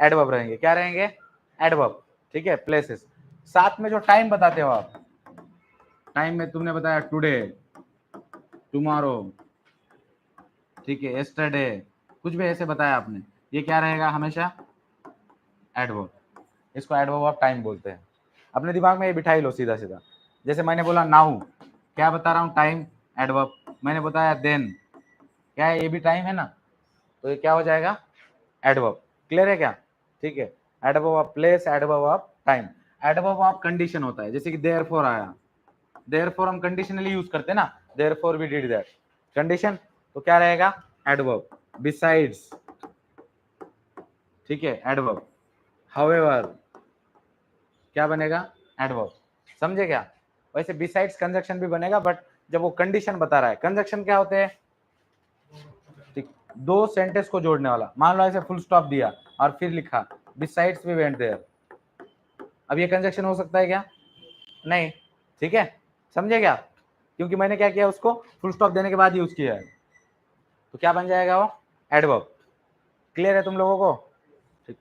एडवर्ब रहेंगे, क्या रहेंगे, एडवर्ब, ठीक है, प्लेसेस। साथ में जो टाइम बताते हो आप, टाइम में तुमने बताया टुडे, टुमारो, ठीक है, यस्टरडे, कुछ भी ऐसे बताया आपने, ये क्या रहेगा हमेशा, एडवर्ब, इसको एडवर्ब ऑफ टाइम बोलते हैं, अपने दिमाग में ये बिठा ही लो सीधा सीधा। जैसे मैंने बोला नाउ, क्या बता रहा हूँ, टाइम, एडवर्ब, मैंने बताया देन, क्या है, ये भी टाइम है ना, तो ये क्या हो जाएगा, एडवर्ब, क्लियर है क्या? ठीक है, adverb of place, adverb of time, adverb of condition होता है, जैसे कि देयरफॉर आया, देयरफॉर हम कंडीशनली यूज करते हैं ना, therefore we did that, condition, तो क्या रहेगा, एडवर्ब, बिसाइड्स, ठीक है, एडवर्ब, हाउएवर, क्या बनेगा, एडवर्ब, समझे क्या? वैसे बिसाइड्स कंजक्शन भी बनेगा, बट जब वो कंडीशन बता रहा है, कंजक्शन क्या होते हैं, ठीक, दो सेंटेंस को जोड़ने वाला, मान लो ऐसे फुल स्टॉप दिया और फिर लिखा बिसाइड्स वी वेंट देयर, अब ये कंजक्शन हो सकता है क्या, नहीं, ठीक है, समझे क्या? क्योंकि मैंने क्या किया, उसको फुल स्टॉप देने के बाद यूज किया है, तो क्या बन जाएगा वो, एडवर्ब, क्लियर है तुम लोगों को? ठीक,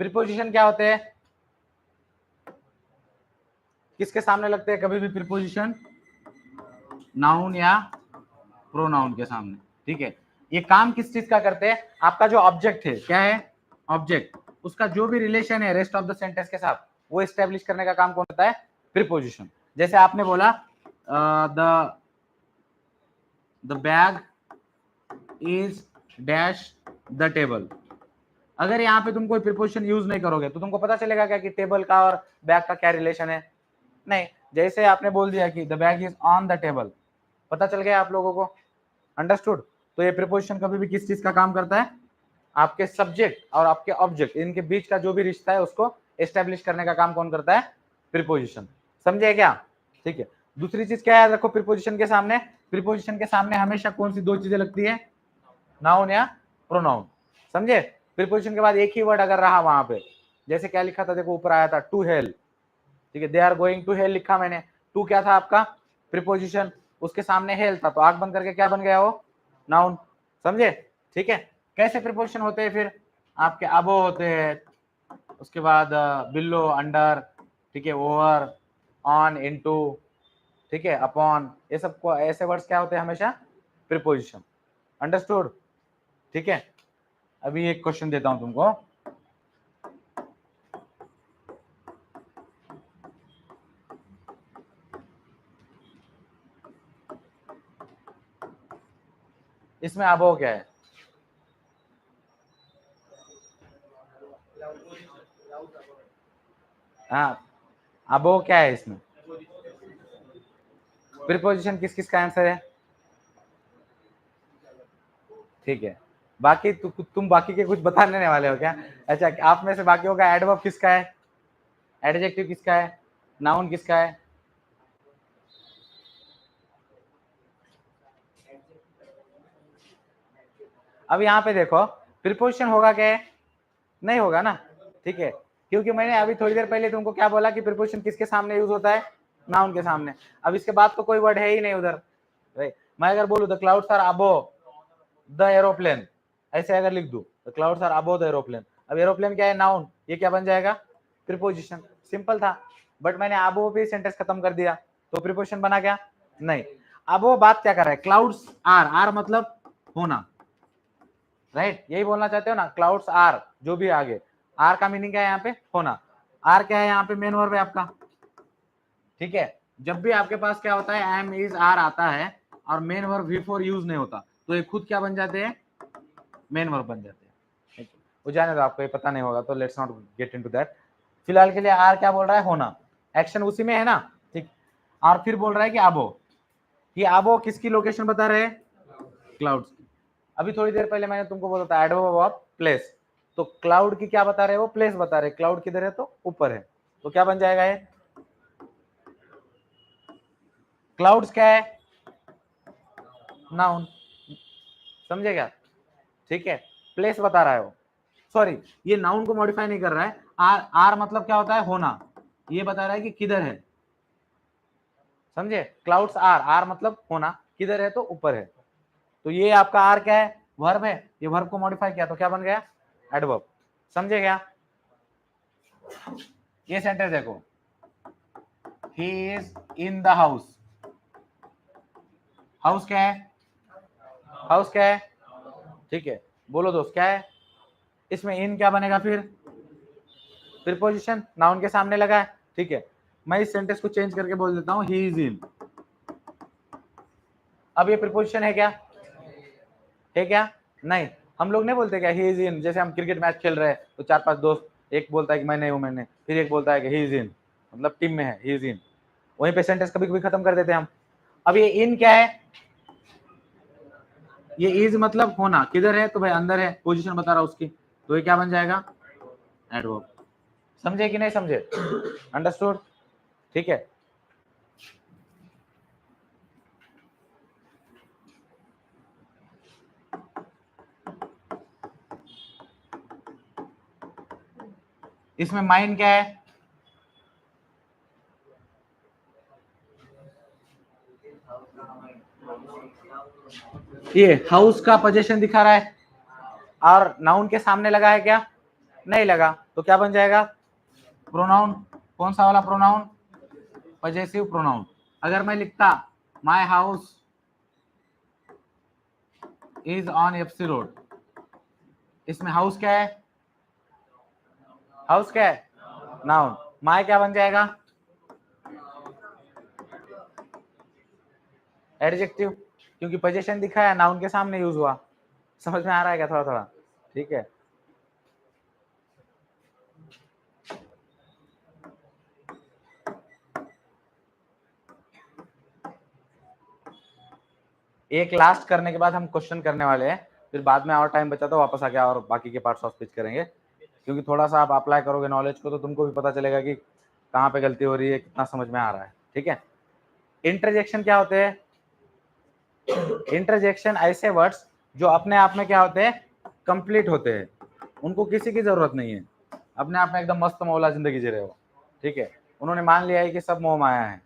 प्रीपोजिशन क्या होते हैं, किसके सामने लगते हैं कभी भी प्रीपोजिशन, नाउन या प्रोनाउन के सामने, ठीक है। ये काम किस चीज का करते हैं, आपका जो ऑब्जेक्ट है, क्या है ऑब्जेक्ट, उसका जो भी रिलेशन है रेस्ट ऑफ द सेंटेंस के साथ, वो एस्टेब्लिश करने का काम कौन करता है, प्रीपोजिशन। जैसे आपने बोला the bag is dash the table, अगर यहाँ पे तुम कोई प्रीपोजिशन यूज नहीं करोगे तो तुमको पता चलेगा क्या कि टेबल का और बैग का क्या रिलेशन है, नहीं। जैसे आपने बोल दिया कि the bag is on the table, पता चल गया आप लोगों को, अंडरस्टूड। तो ये प्रीपोजिशन कभी भी किस चीज का काम करता है, आपके सब्जेक्ट और आपके ऑब्जेक्ट इनके बीच का जो भी रिश्ता है उसको एस्टेब्लिश करने का काम कौन करता है, प्रीपोजिशन। समझे क्या, ठीक है। दूसरी चीज क्या याद रखो प्रीपोजिशन के सामने, प्रीपोजिशन के सामने हमेशा कौन सी दो चीजें लगती है, नाउन या प्रोनाउन, समझे। प्रीपोजिशन के बाद एक ही वर्ड अगर रहा वहां पे, जैसे क्या लिखा था, देखो ऊपर आया था टू हेल, ठीक है, they are going to hell लिखा मैंने, टू क्या था आपका प्रीपोजिशन, उसके सामने हेल था, तो आग बंद करके क्या बन गया वो, नाउन, समझे, ठीक है। कैसे प्रीपोजिशन होते हैं फिर, आपके अबो होते हैं, उसके बाद बिलो, अंडर, ठीक है, ओवर, ऑन, इनटू, ठीक है, अपॉन, ये सब को ऐसे वर्ड्स क्या होते हैं हमेशा, प्रीपोजिशन, अंडरस्टूड, ठीक है। अभी एक क्वेश्चन देता हूं तुमको, इसमें अबो क्या है, हाँ अबो क्या है इसमें, प्रीपोजिशन किस किस का आंसर है, ठीक है। बाकी तुम बाकी के कुछ बताने वाले हो क्या, अच्छा आप में से बाकी होगा, एडवर्ब किसका है, एडजेक्टिव किसका है, नाउन किसका है, अब यहाँ पे देखो प्रीपोजिशन होगा क्या, नहीं होगा ना, ठीक है, क्योंकि मैंने अभी थोड़ी देर पहले तुमको क्या बोला कि प्रीपोजिशन किसके सामने यूज होता है, नाउन के सामने। अब इसके बाद तो कोई वर्ड है ही नहीं उधर, मैं अगर बोलूं the clouds are above the aeroplane, ऐसे अगर लिख दूं the clouds are above the aeroplane, अब एरोप्लेन क्या है, नाउन, ये क्या बन जाएगा, प्रीपोजिशन, सिंपल था। बट मैंने अबोव पे सेंटेंस खत्म कर दिया, तो प्रीपोजिशन बना क्या, नहीं। अब वो बात क्या कर रहा है, क्लाउड्स आर, आर मतलब होना, राइट, यही बोलना चाहते हो ना, क्लाउड्स आर, जो भी आगे, आर का मीनिंग क्या है यहाँ पे, होना, आर क्या है यहाँ पे, मेन वर्ब है आपका, ठीक है। जब भी आपके पास क्या होता है, एम इज आर आता है और मेन वर्ब बिफोर यूज नहीं होता, तो ये खुद क्या बन जाते हैं, मेन वर्ब बन जाते हैं, वो जाने दो, आपको ये पता नहीं होगा तो let's not get into that. फिलहाल के लिए आर क्या बोल रहा है, होना, एक्शन उसी में है ना, ठीक। और फिर बोल रहा है कि आबो, ये आबो किसकी लोकेशन बता रहे हैं, क्लाउड्स की। अभी थोड़ी देर पहले मैंने तुमको बोला था एडवर्ब ऑफ प्लेस, तो क्लाउड की क्या बता रहे हैं, वो प्लेस बता रहे हैं, क्लाउड किधर है तो ऊपर है, तो क्या बन जाएगा ये, क्लाउड्स क्या है, नाउन, समझे क्या, ठीक है। प्लेस बता रहा है वो, सॉरी ये नाउन को मॉडिफाई नहीं कर रहा है, आर, आर मतलब क्या होता है, होना, ये बता रहा है कि किधर है, समझे, क्लाउड्स आर, आर मतलब होना, किधर है तो ऊपर है, तो ये आपका आर क्या है, वर्ब है, ये वर्ब को मॉडिफाई किया तो क्या बन गया, एडवर्ब, समझे क्या। ये सेंटेंस देखो, he is in the house, house क्या है, हाउस क्या है, ठीक है, बोलो दोस्त क्या है, इसमें इन क्या बनेगा फिर, प्रीपोजिशन, नाउन के सामने लगा है, ठीक है। मैं इस सेंटेंस को चेंज करके बोल देता हूं, ही इज इन, अब ये प्रीपोजिशन है क्या, है क्या, नहीं, हम लोग नहीं बोलते क्या ही इज इन, जैसे हम क्रिकेट मैच खेल रहे हैं तो चार पांच दोस्त, एक बोलता है कि मैं नहीं हूं, मैंने, फिर एक बोलता है कि ही इज इन, मतलब टीम में है, ही इज इन, वहीं पे सेंटेंस कभी कभी खत्म कर देते हैं हम। अब ये इन क्या है, ये इज मतलब होना, किधर है तो भाई अंदर है, पोजीशन बता रहा उसकी, तो ये क्या बन जाएगा, एडवर्ब, समझे कि नहीं समझे, अंडरस्टूड, ठीक है। इसमें माइंड क्या है, ये हाउस का पोजीशन दिखा रहा है और नाउन के सामने लगा है क्या, नहीं लगा तो क्या बन जाएगा? प्रोनाउन। कौन सा वाला प्रोनाउन? Possessive pronoun. अगर मैं लिखता my house is on FC road, इसमें हाउस क्या है? हाउस क्या है? नाउन। माय क्या बन जाएगा? एडजेक्टिव, क्योंकि पोजीशन दिखा है, नाउन के सामने यूज हुआ। समझ में आ रहा है क्या थोड़ा थोड़ा? ठीक है। एक लास्ट करने के बाद हम क्वेश्चन करने वाले हैं, फिर बाद में और टाइम बचा तो वापस आके और बाकी के पार्ट्स ऑफ स्पीच करेंगे, क्योंकि थोड़ा सा आप अप्लाई करोगे नॉलेज को तो तुमको भी पता चलेगा कि कहाँ पे गलती हो रही है, कितना समझ में आ रहा है। ठीक है। इंटरजेक्शन क्या होते हैं? इंटरजेक्शन ऐसे वर्ड्स जो अपने आप में क्या होते हैं? कंप्लीट होते हैं, उनको किसी की जरूरत नहीं है, अपने आप में एकदम मस्त मौला जिंदगी जी रहे हो। ठीक है। उन्होंने मान लिया है कि सब मोह माया है,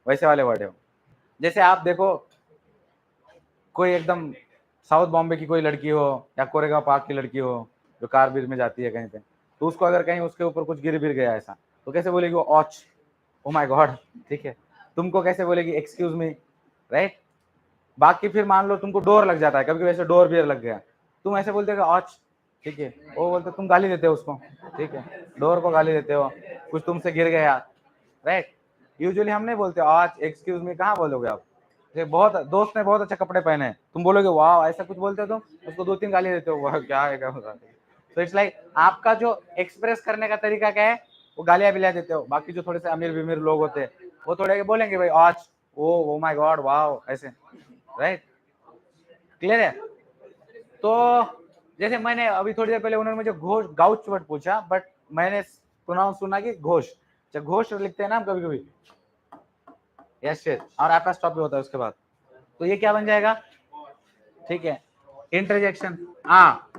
वैसे वाले वर्ड है। जैसे आप देखो, कोई एकदम साउथ बॉम्बे की कोई लड़की हो या कोरेगांव पार्क की लड़की हो जो कारबीर में जाती है कहीं पे, तो उसको अगर कहीं उसके ऊपर कुछ गिर गया ऐसा, तो कैसे बोलेगी वो? ऑच, ओ माय गॉड। ठीक है। तुमको कैसे बोलेगी? Excuse me, right. बाकी फिर मान लो तुमको डोर लग जाता है, कभी कभी ऐसे डोर बियर लग गया, तुम ऐसे बोलते हो ऑच। ठीक है। वो बोलते तुम गाली देते हो उसको। ठीक है। डोर को गाली देते हो, कुछ तुमसे गिर गया, राइट। यूजुअली हम नहीं बोलते ऑच, एक्सक्यूज मी, कहाँ बोलोगे आप? बहुत दोस्त ने बहुत अच्छे कपड़े पहने हैं, तुम बोलोगे वाह, ऐसा कुछ बोलते हो तुम, उसको 2-3 गाली देते हो, वाह क्या है क्या होता है। तो इट्स लाइक आपका जो एक्सप्रेस करने का तरीका क्या है, वो गालियां बिलिया देते हो। बाकी जो थोड़े से अमीर बिमीर लोग होते हैं वो थोड़े बोलेंगे भाई ऑच, ओ माय गॉड, वाह, ऐसे, राइट। क्लियर है? तो जैसे मैंने अभी थोड़ी देर पहले उन्होंने मुझे घोष गाउच वर्ड पूछा, बट मैंने प्रोनाउंस सुना कि घोष। जब घोष लिखते हैं ना हम कभी कभी, यस यस, और एपोस्ट्रोफी भी होता है उसके बाद, तो ये क्या बन जाएगा? ठीक है। इंटरजेक्शन। हाँ,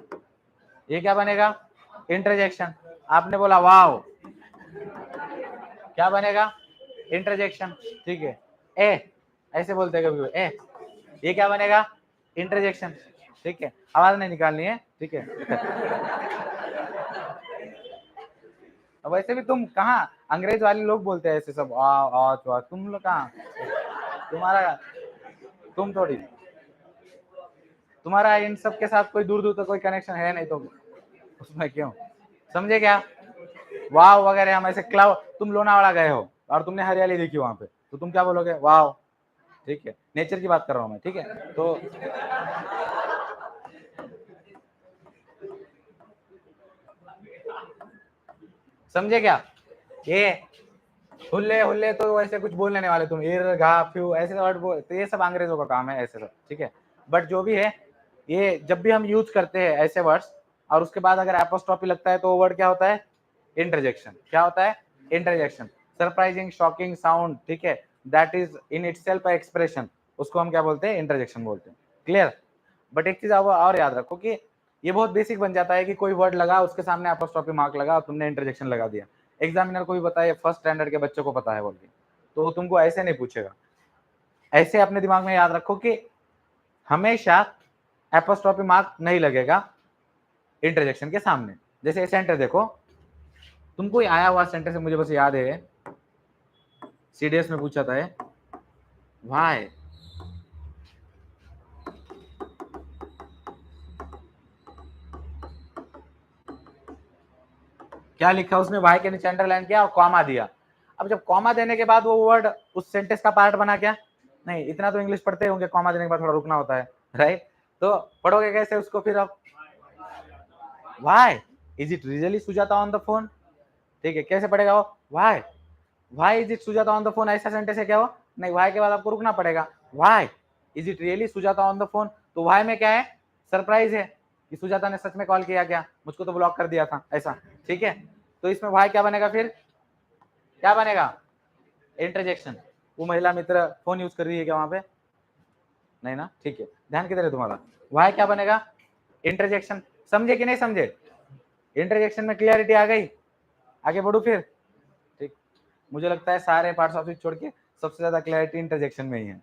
ये क्या बनेगा? इंटरजेक्शन। आपने बोला वाओ, क्या बनेगा? इंटरजेक्शन। ठीक है। ए, ऐसे बोलते हैं कभी ए, ये क्या बनेगा? इंटरजेक्शन। ठीक है। आवाज नहीं निकालनी है। ठीक है। अब वैसे भी तुम कहाँ, अंग्रेज वाले लोग बोलते हैं ऐसे सब, आ, तुम लोग कहाँ, तुम्हारा, तुम थोड़ी, तुम्हारा इन सब के साथ कोई दूर दूर तक कोई कनेक्शन है नहीं, तो उसमें क्यों? समझे क्या? वाह वगैरह, हम ऐसे क्लाउड, तुम लोनावाड़ा गए हो और तुमने हरियाली देखी वहां पे, तो तुम क्या बोलोगे? वाह। ठीक है। नेचर की बात कर रहा हूँ मैं। ठीक है। तो समझे क्या? ये हुल्ले हुल्ले तो वैसे कुछ बोल लेने वाले तुम, ईर घा फ्यू ऐसे वर्ड बोल, तो ये सब अंग्रेजों का काम है ऐसे सब। ठीक है। बट जो भी है, ये जब भी हम यूज करते हैं ऐसे वर्ड्स और उसके बाद अगर एपोस्ट्रोफी लगता है तो वो वर्ड क्या होता है? इंटरजेक्शन। क्या होता है? इंटरजेक्शन। सरप्राइजिंग, शॉकिंग साउंड, ठीक है, that is in itself a expression, उसको हम क्या बोलते हैं? इंटरजेक्शन बोलते हैं। क्लियर? बट एक चीज आप और याद रखो कि ये बहुत बेसिक बन जाता है कि कोई वर्ड लगा, उसके सामने एपोस्ट्रोफी मार्क लगा और तुमने इंटरजेक्शन लगा दिया। एग्जामिनर को भी पता है, फर्स्ट स्टैंडर्ड के बच्चों को पता है बोल के, तो वो तुमको ऐसे नहीं पूछेगा। ऐसे अपने दिमाग में याद रखो कि हमेशा एपोस्ट्रोफी मार्क नहीं लगेगा इंटरजेक्शन के सामने। जैसे सेंटर देखो, तुमको आया हुआ सेंटर से मुझे बस याद है, सीडीएस में पूछा था, वाई, क्या लिखा उसने? वाई के नीचे अंडरलाइन किया और कॉमा दिया। अब जब कॉमा देने के बाद वो वर्ड उस सेंटेंस का पार्ट बना क्या? नहीं, इतना तो इंग्लिश पढ़ते होंगे, कॉमा देने के बाद थोड़ा रुकना होता है, राइट? तो पढ़ोगे कैसे उसको फिर? अब why is it really Sujata on the phone? ठीक है, कैसे पढ़ेगा वो? Why is it Sujata on the phone, ऐसा सेंटेंस है क्या वो? नहीं, वाई के बाद आपको रुकना पड़ेगा। Why is it really Sujata on the phone, तो वाई में क्या है? सरप्राइज है कि सुजाता ने सच में कॉल किया क्या, मुझको तो ब्लॉक कर दिया था, ऐसा। ठीक है। तो इसमें वाई क्या बनेगा फिर? क्या बनेगा? इंटरजेक्शन। वो महिला मित्र फोन यूज कर रही है क्या वहां पे? नहीं ना? ठीक है, ध्यान किधर है तुम्हारा? वाई क्या बनेगा? इंटरजेक्शन। समझे कि नहीं समझे? इंटरजेक्शन में क्लियरिटी आ गई? आगे बढ़ू फिर? ठीक। मुझे लगता है सारे पार्ट्स ऑफ स्पीच छोड़ के सबसे ज्यादा क्लैरिटी इंटरजेक्शन में ही है।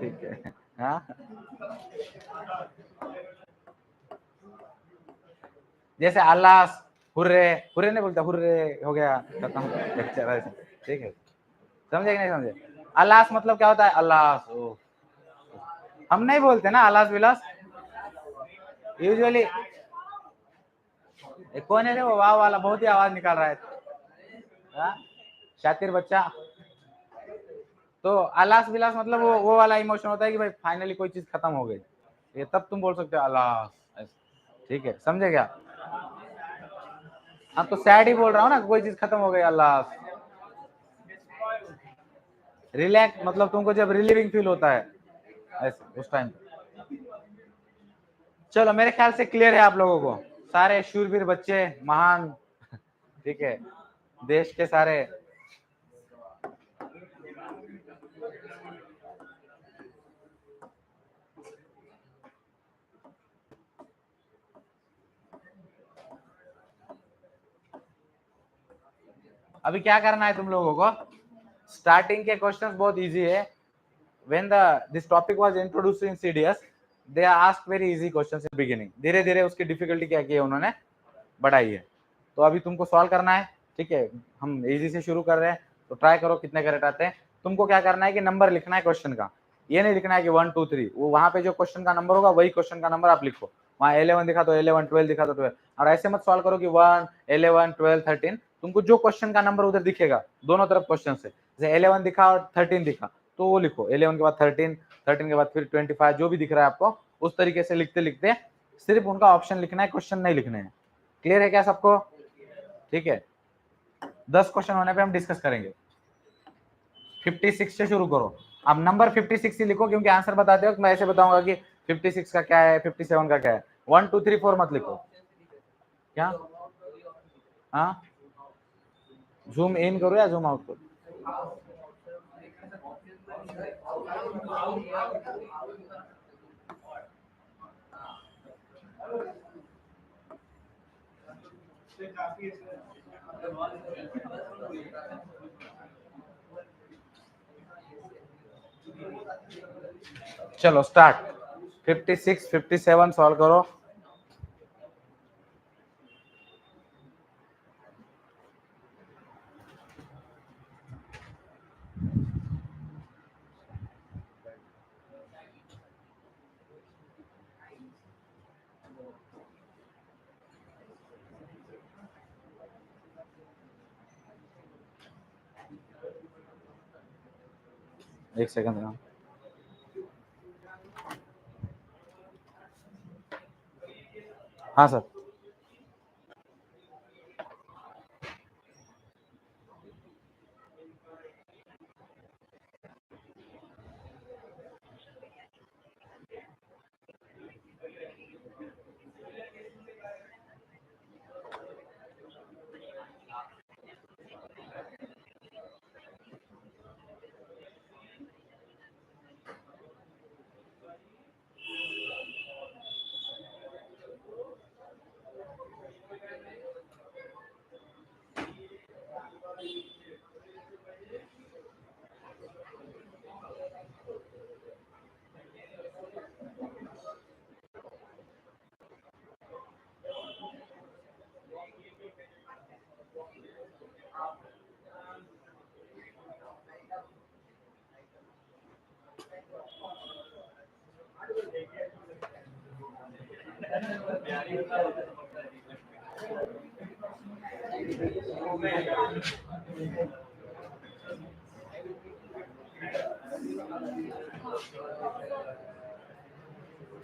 ठीक है। हाँ, जैसे अल्लाह हुर्रे हुर्रे नहीं बोलता, हुर्रे हो गया खत्म लेक्चर ऐसे, ठीक है। समझे कि नहीं समझे? अल्लाह मतलब क्या होता है? अल्लाह, हम नहीं बोलते ना अल्लाह विलास यूजुअली। कौन है रे वो वाह वाला, बहुत ही आवाज निकाल रहा है। हाँ? शातिर बच्चा। तो अल्लाह विलास मतलब वो वाला इमोशन होता है कि भाई फाइनली कोई चीज खत्म हो गई, ये तब तुम बोल सकते हो अल्लाह, ठीक है, समझे क्या? हाँ तो सैड ही बोल रहा हूँ ना, कोई चीज खत्म हो गई अल्लाह। रिलैक्स मतलब तुमको जब रिलीविंग फील होता है ऐसे उस टाइम। चलो मेरे ख्याल से क्लियर है आप लोगों को, सारे शूरवीर बच्चे महान, ठीक है, देश के सारे। अभी क्या करना है तुम लोगों को, स्टार्टिंग के क्वेश्चंस बहुत इजी है। when this topic was introduced in CDS, they asked very easy questions in beginning, धीरे धीरे उसकी डिफिकल्टी क्या की है उन्होंने बढ़ाई है। तो अभी तुमको सॉल्व करना है, ठीक है, हम इजी से शुरू कर रहे हैं, तो ट्राई करो कितने करेक्ट आते हैं। तुमको क्या करना है कि नंबर लिखना है क्वेश्चन का, ये नहीं लिखना है कि 1 2 3, वो वहां पे जो क्वेश्चन का नंबर होगा वही क्वेश्चन का नंबर आप लिखो। वहां 11 दिखा तो 11, 12 दिखा तो 12, और ऐसे मत सॉल्व करो कि 1 11 12 13। तुमको जो क्वेश्चन का नंबर उधर दिखेगा दोनों तरफ क्वेश्चन से, जैसे 11 दिखा और 13 दिखा तो वो लिखो, 11 के बाद 13, 13 के बाद फिर 25, जो भी दिख रहा है आपको उस तरीके से लिखते लिखते सिर्फ उनका ऑप्शन लिखना है, क्वेश्चन नहीं लिखने हैं। क्लियर है क्या सबको? ठीक है, 10 क्वेश्चन होने पे हम डिस्कस करेंगे। 56 से शुरू करो। अब नंबर 56 ही लिखो, क्योंकि आंसर बताते वक्त मैं ऐसे बताऊंगा कि 56 का क्या है, 57 का क्या है। 1 2 3 4 मत लिखो। क्या? हाँ, जूम इन करो या जूम आउट करो? चलो स्टार्ट। 56 57 सॉल्व करो। एक सेकंड ना। हाँ सर।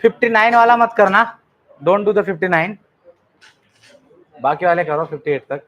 फिफ्टी 59 वाला मत करना, डोंट डू द 59, बाकी वाले करो 58 तक।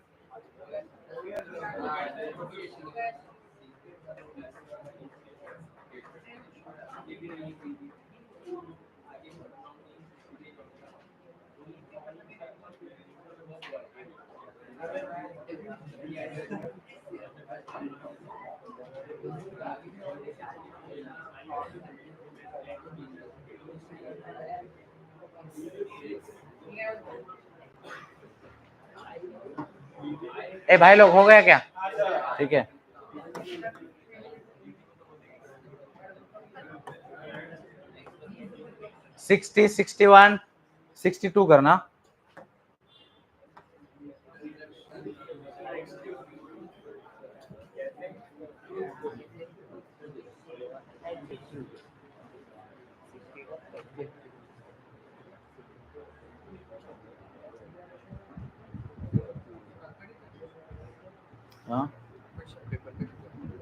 ए भाई लोग हो गया क्या? ठीक है, 60 61 62 करना। हाँ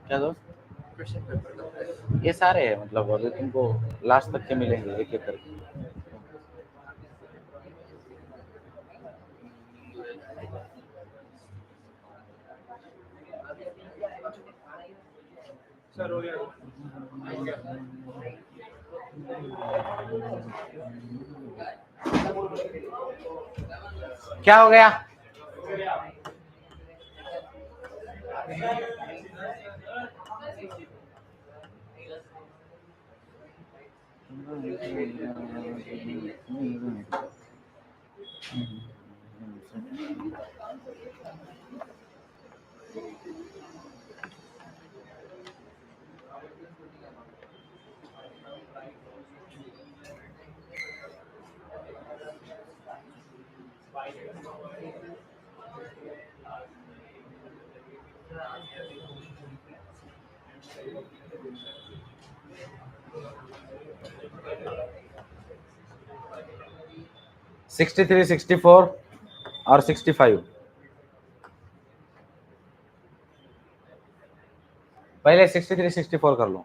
क्या दोस्त, ये सारे है मतलब अभी तुमको लास्ट तक के मिलेंगे एक एक करके। क्या हो गया? सिक्सटी थ्री, 64 और 65। पहले 63, 64 कर लो।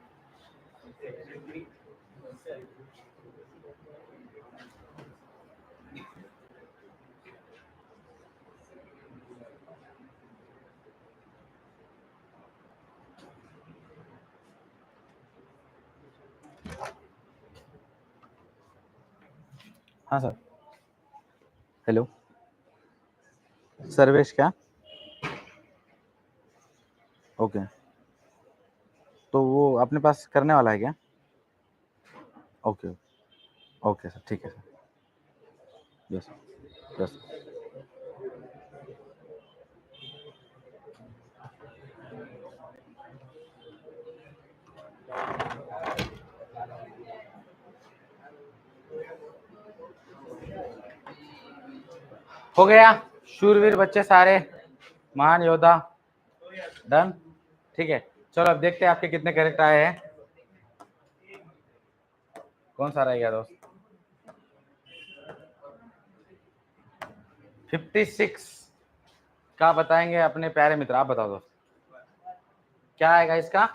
हाँ सर, हेलो सर्वेश क्या? ओके, तो वो अपने पास करने वाला है क्या? ओके ओके सर, ठीक है सर। Yes yes. हो गया, शूरवीर बच्चे सारे, महान योद्धा, डन। ठीक है, चलो अब देखते हैं आपके कितने करेक्ट आए हैं। कौन सा रह गया दोस्त? 56 का बताएंगे अपने प्यारे मित्र, आप बताओ दोस्त क्या आएगा इसका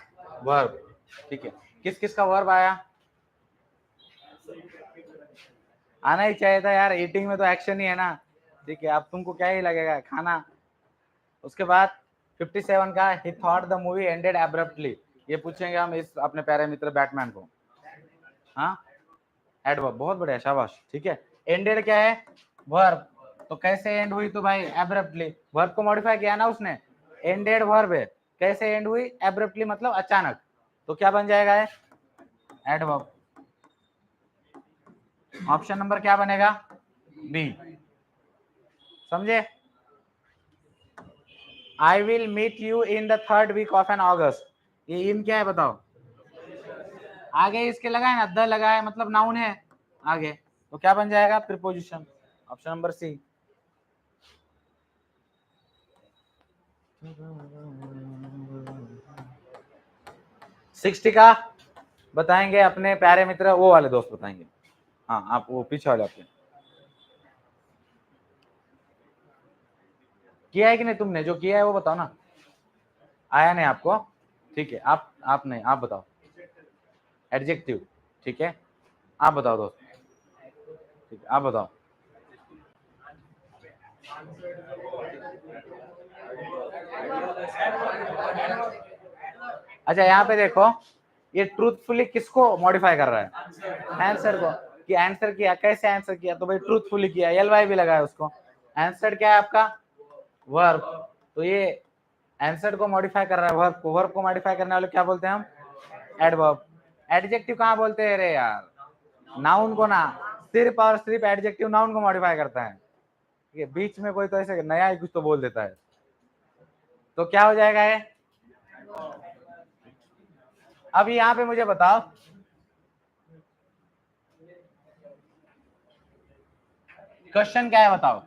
वर्ब। ठीक है, किस किस का वर्ब आया? आना ही चाहिए था यार, ईटिंग में तो एक्शन ही है ना। ठीक है, अब तुमको क्या ही लगेगा खाना। उसके बाद 57 का ही thought the movie ended abruptly, ये पूछेंगे हम इस अपने प्यारे मित्र बैटमैन को। हाँ, एडवर्ब, बहुत बढ़िया, शाबाश। ठीक है, एंडेड क्या है? वर्ब। तो कैसे एंड हुई? तो भाई एब्रप्टली, वर्ब को मॉडिफाई किया ना उसने, एंडेड वर्ब है। कैसे एंड हुई? एब्रप्टली मतलब अचानक। तो क्या बन जाएगा है? एडवर्ब। ऑप्शन नंबर क्या बनेगा? बी। समझे? I will meet you in the 3rd week of an August, ये इन क्या है बताओ? आगे इसके लगा है ना, द लगा है मतलब नाउन है आगे, तो क्या बन जाएगा? Preposition. Option number C. Sixty का बताएंगे अपने प्यारे मित्र, वो वाले दोस्त बताएंगे। हाँ, आप वो पीछे वाले आपके किया है कि नहीं? तुमने जो किया है वो बताओ ना। आया नहीं आपको? ठीक है, आप नहीं, आप बताओ। एडजेक्टिव, ठीक है, आप बताओ दोस्त। ठीक है, आप बताओ। अच्छा, यहाँ पे देखो, ये ट्रूथफुली किसको मॉडिफाई कर रहा है? आंसर को। कि आंसर किया, कैसे आंसर किया? तो भाई ट्रूथफुली किया, एलवाई भी लगा है उसको। आंसर क्या है आपका? वर्ब। तो ये आंसर को मॉडिफाई कर रहा है, वर्ब को। वर्ब को मॉडिफाई करने वाले क्या बोलते हैं हम? एडवर्ब। एडजेक्टिव कहाँ बोलते हैं रे यार? नाउन को ना, सिर्फ और सिर्फ एडजेक्टिव नाउन को मॉडिफाई करता है। ठीक है, बीच में कोई तो ऐसे नया ही कुछ तो बोल देता है, तो क्या हो जाएगा ये? अब यहाँ पे मुझे बताओ, क्वेश्चन क्या है बताओ?